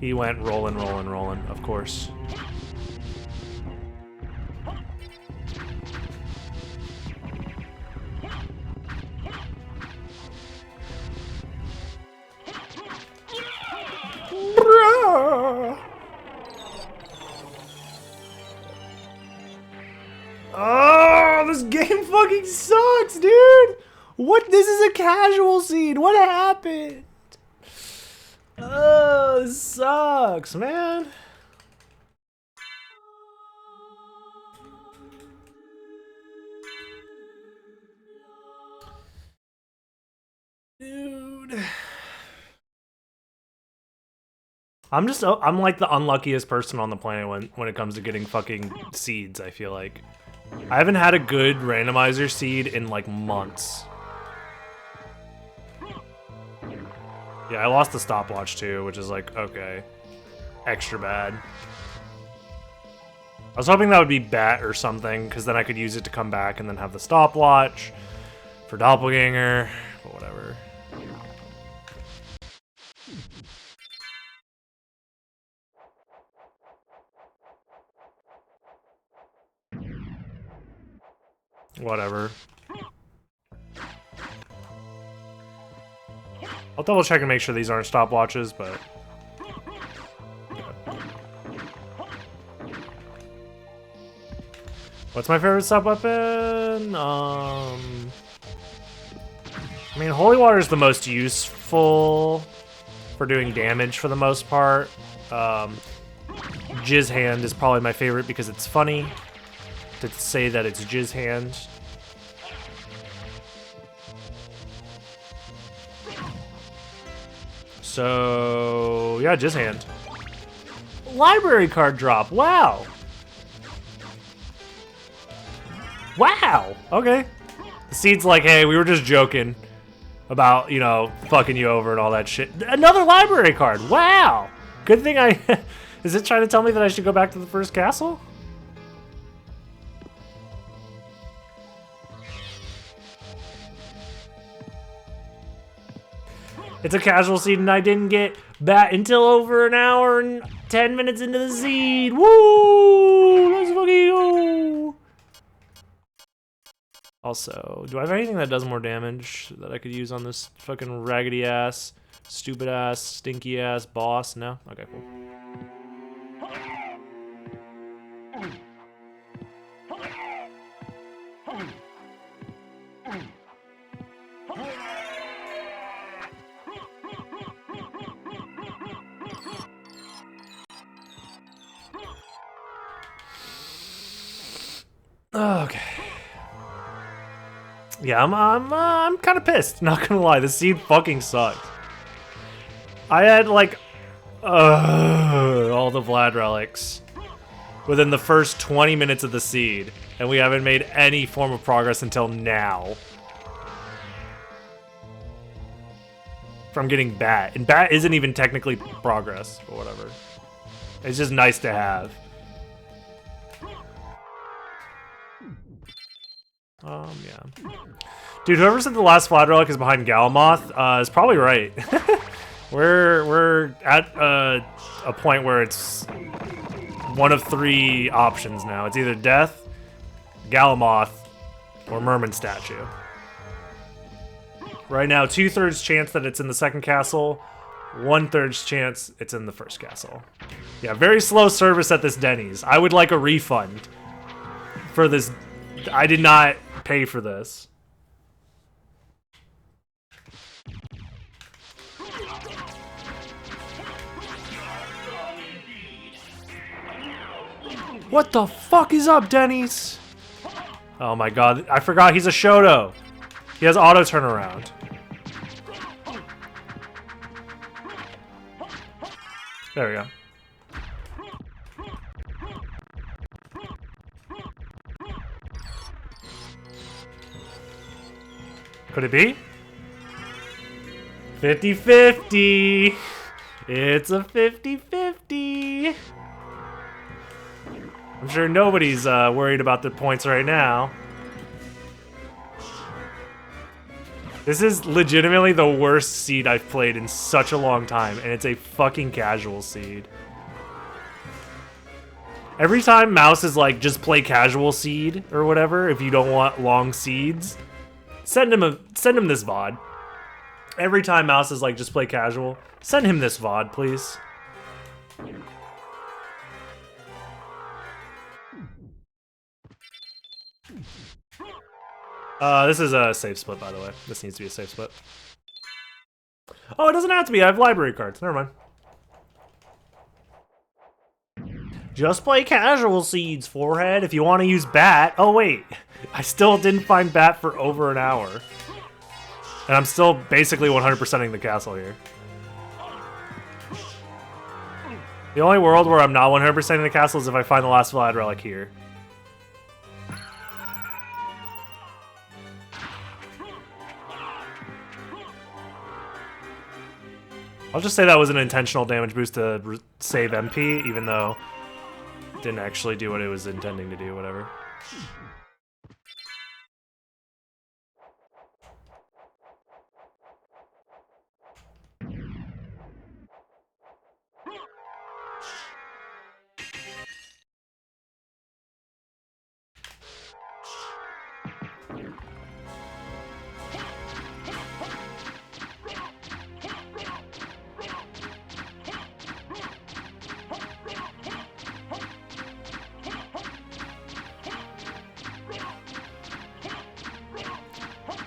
He went rolling, rolling, rolling, of course. Oh, this game fucking sucks, dude! What? This is a casual seed. What happened? Oh, this sucks, man. Dude. I'm like the unluckiest person on the planet when it comes to getting fucking seeds, I feel like. I haven't had a good randomizer seed in like months. Yeah, I lost the stopwatch too, which is like, okay. Extra bad. I was hoping that would be bat or something, because then I could use it to come back and then have the stopwatch for doppelganger, but whatever. Whatever. I'll double check and make sure these aren't stopwatches, but... What's my favorite sub weapon? I mean, Holy Water is the most useful for doing damage for the most part. Jizz Hand is probably my favorite because it's funny to say that it's Jizz Hand. So, yeah, Jizz Hand. Library card drop, wow! Wow! Okay. The seed's like, hey, we were just joking about, you know, fucking you over and all that shit. Another library card, wow! Good thing I... Is it trying to tell me that I should go back to the first castle? It's a casual seed and I didn't get bat until over an hour and 10 minutes into the seed. Woo! Let's fucking go! Also, do I have anything that does more damage that I could use on this fucking raggedy ass, stupid ass, stinky ass boss? No? Okay, cool. Okay. Yeah, I'm kind of pissed. Not gonna lie, the seed fucking sucked. I had like all the Vlad relics within the first 20 minutes of the seed, and we haven't made any form of progress until now. From getting bat, and bat isn't even technically progress, but whatever. It's just nice to have. Yeah. Dude, whoever said the last Vlad relic is behind Galamoth is probably right. we're at a point where it's one of three options now. It's either Death, Galamoth, or Merman Statue. Right now, 2/3 chance that it's in the second castle, 1/3 chance it's in the first castle. Yeah, very slow service at this Denny's. I would like a refund for this. I did not pay for this. What the fuck is up, Denny's? Oh my god, I forgot he's a Shoto. He has auto turnaround. There we go. Could it be? 50-50. It's a 50-50. I'm sure nobody's worried about the points right now. This is legitimately the worst seed I've played in such a long time, and it's a fucking casual seed. Every time Mouse is like, just play casual seed or whatever, if you don't want long seeds, send him this VOD. Every time Mouse is like, just play casual, send him this VOD, please. This is a safe split, by the way. This needs to be a safe split. Oh, it doesn't have to be. I have library cards. Never mind. Just play casual seeds, forehead. If you want to use bat. Oh, wait. I still didn't find bat for over an hour. And I'm still basically 100%ing the castle here. The only world where I'm not 100%ing the castle is if I find the last Vlad relic here. I'll just say that was an intentional damage boost to save MP, even though it didn't actually do what it was intending to do, whatever.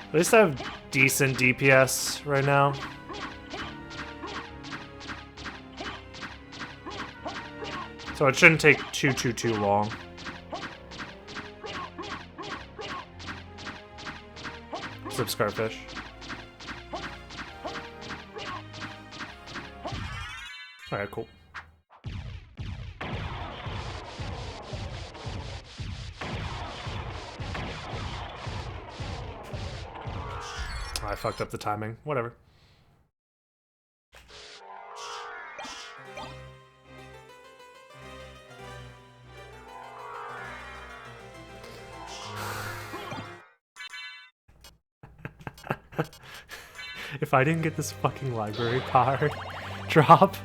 At least I have decent DPS right now. So it shouldn't take too long. Zip Scarfish. Alright, cool. I fucked up the timing. Whatever. If I didn't get this fucking library card drop,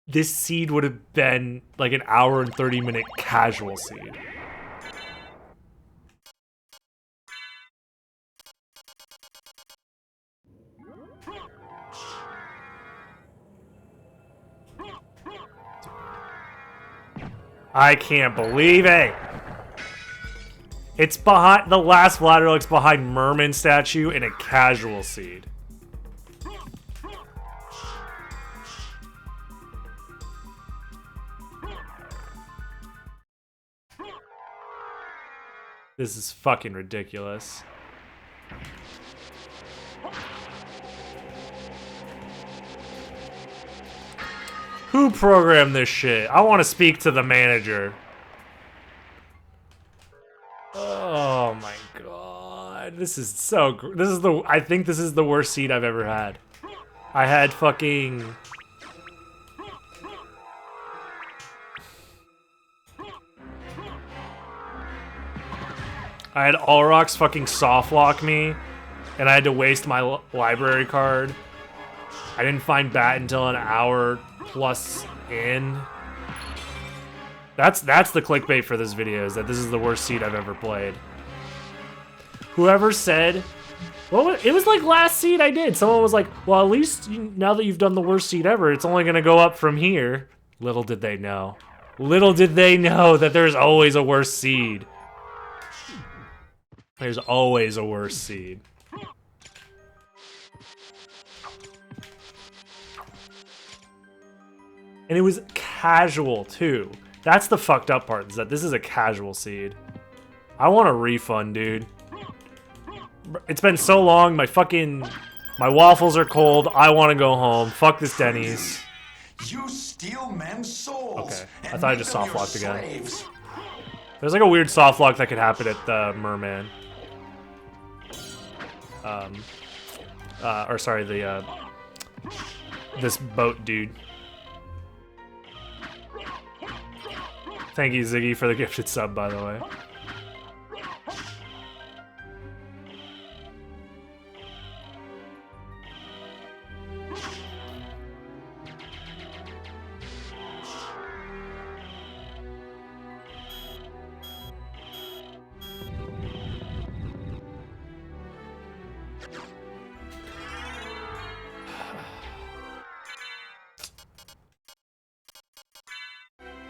this seed would have been like an hour and 30-minute casual seed. I can't believe it! It's behind the last Vladirlik's behind Merman statue in a casual seed. This is fucking ridiculous. Who programmed this shit? I want to speak to the manager. Oh my god. This is so I think this is the worst seed I've ever had. I had fucking Allrox fucking soft lock me, and I had to waste my library card. I didn't find bat until an hour plus in. That's the clickbait for this video, is that this is the worst seed I've ever played. Whoever said, well, it was like last seed I did. Someone was like, well, at least now that you've done the worst seed ever, it's only gonna go up from here. Little did they know. Little did they know that there's always a worse seed. There's always a worse seed. And it was casual, too. That's the fucked up part, is that this is a casual seed. I want a refund, dude. It's been so long, my waffles are cold, I want to go home. Fuck this Denny's. You steal men's souls. Okay, I thought I just soft locked again. There's like a weird soft lock that could happen at the Merman. Or sorry, this boat dude. Thank you, Ziggy, for the gifted sub, by the way.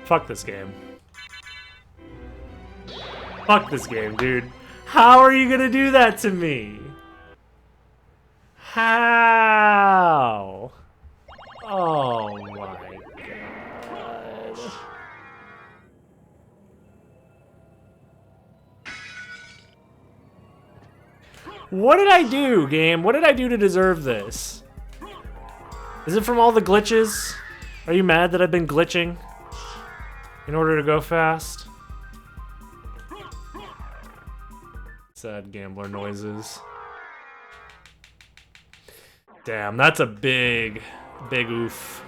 Fuck this game. Fuck this game, dude. How are you gonna do that to me? How? Oh my god. What did I do, game? What did I do to deserve this? Is it from all the glitches? Are you mad that I've been glitching in order to go fast? Sad gambler noises. Damn, that's a big oof.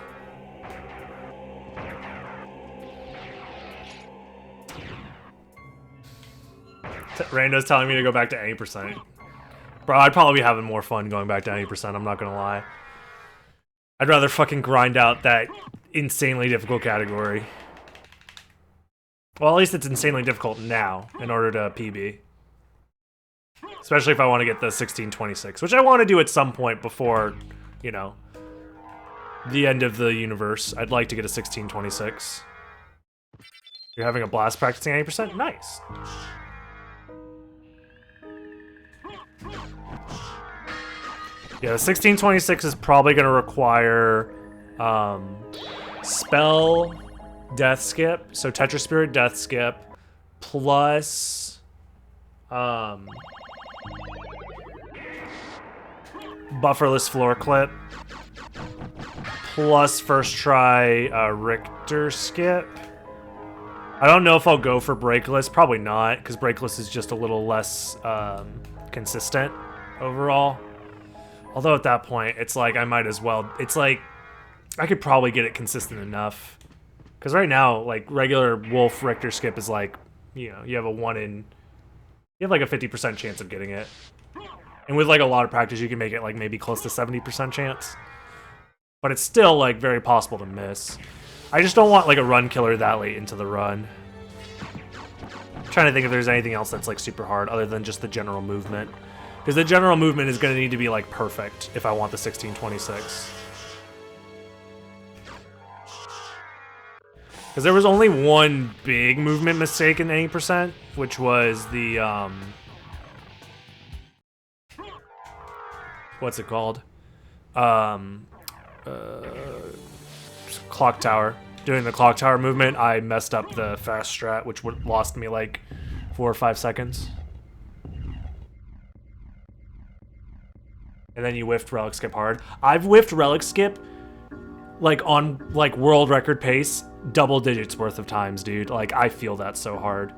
Rando's telling me to go back to 80%. Bro, I'd probably be having more fun going back to 80%, I'm not gonna lie. I'd rather fucking grind out that insanely difficult category. Well, at least it's insanely difficult now in order to PB. Especially if I want to get the 1626, which I want to do at some point before, you know, the end of the universe. I'd like to get a 1626. You're having a blast practicing 80%? Nice. Yeah, the 1626 is probably going to require spell death skip, so Tetra Spirit death skip, plus bufferless floor clip, plus first try Richter skip. I don't know if I'll go for Breakless, probably not, because Breakless is just a little less consistent overall. Although at that point, it's like I might as well. It's like I could probably get it consistent enough. Because right now, like regular Wolf Richter skip is like, you know, you have a you have like a 50% chance of getting it. And with like a lot of practice, you can make it like maybe close to 70% chance. But it's still like very possible to miss. I just don't want like a run killer that late into the run. I'm trying to think if there's anything else that's like super hard other than just the general movement. Because the general movement is going to need to be like perfect if I want the 1626. Because there was only one big movement mistake in 80%, which was the what's it called? Clock tower. Doing the clock tower movement, I messed up the fast strat, which lost me like 4 or 5 seconds. And then you whiffed relic skip hard. I've whiffed relic skip like on like world record pace double digits worth of times, dude. Like I feel that so hard.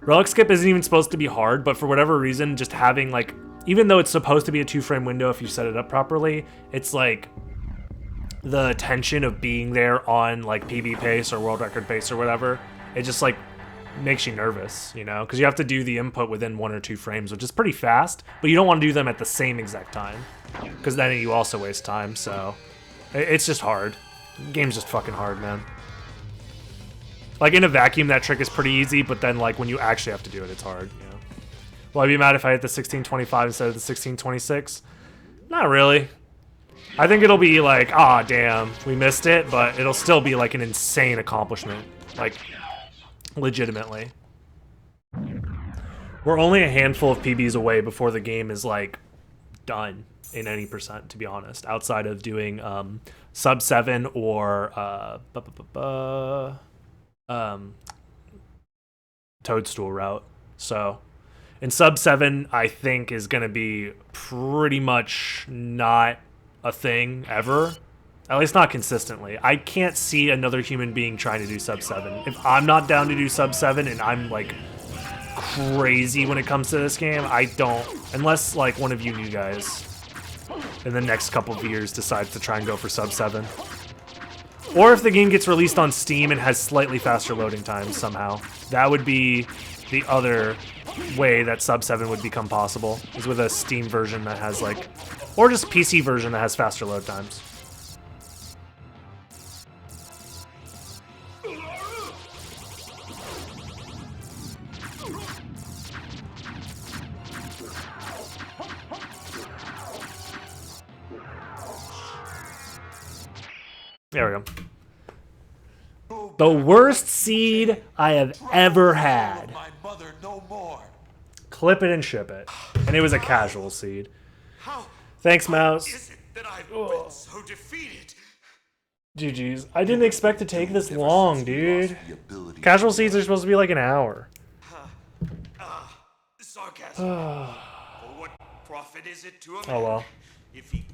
Relic skip isn't even supposed to be hard, but for whatever reason, just having like, even though it's supposed to be a 2-frame window if you set it up properly, it's like the tension of being there on like PB pace or world record pace or whatever. It just like makes you nervous, you know, because you have to do the input within 1 or 2 frames, which is pretty fast, but you don't want to do them at the same exact time, because then you also waste time. So it's just hard. The game's just fucking hard, man. Like in a vacuum, that trick is pretty easy, but then like when you actually have to do it, it's hard, you know. Will I be mad if I hit the 1625 instead of the 1626? Not really. I think it'll be like, ah, damn, we missed it, but it'll still be like an insane accomplishment. Like, legitimately. We're only a handful of PBs away before the game is like done in any percent, to be honest, outside of doing sub 7 or Toadstool route. So in sub 7, I think is going to be pretty much not a thing ever. At least not consistently. I can't see another human being trying to do sub 7. If I'm not down to do sub 7 and I'm like crazy when it comes to this game, I don't, unless like one of you new guys in the next couple of years decides to try and go for sub 7. Or if the game gets released on Steam and has slightly faster loading times somehow. That would be the other way that sub 7 would become possible, is with a Steam version that has like, or just PC version that has faster load times. There we go. The worst seed I have ever had. My mother no more. Clip it and ship it. And it was a casual seed. How Thanks, Mouse. is it that I've been so defeated? GG's. I didn't expect to take this long, dude. The ability Casual seeds are supposed to be like an hour. Sarcasm. For what profit is it to a man Oh well. if he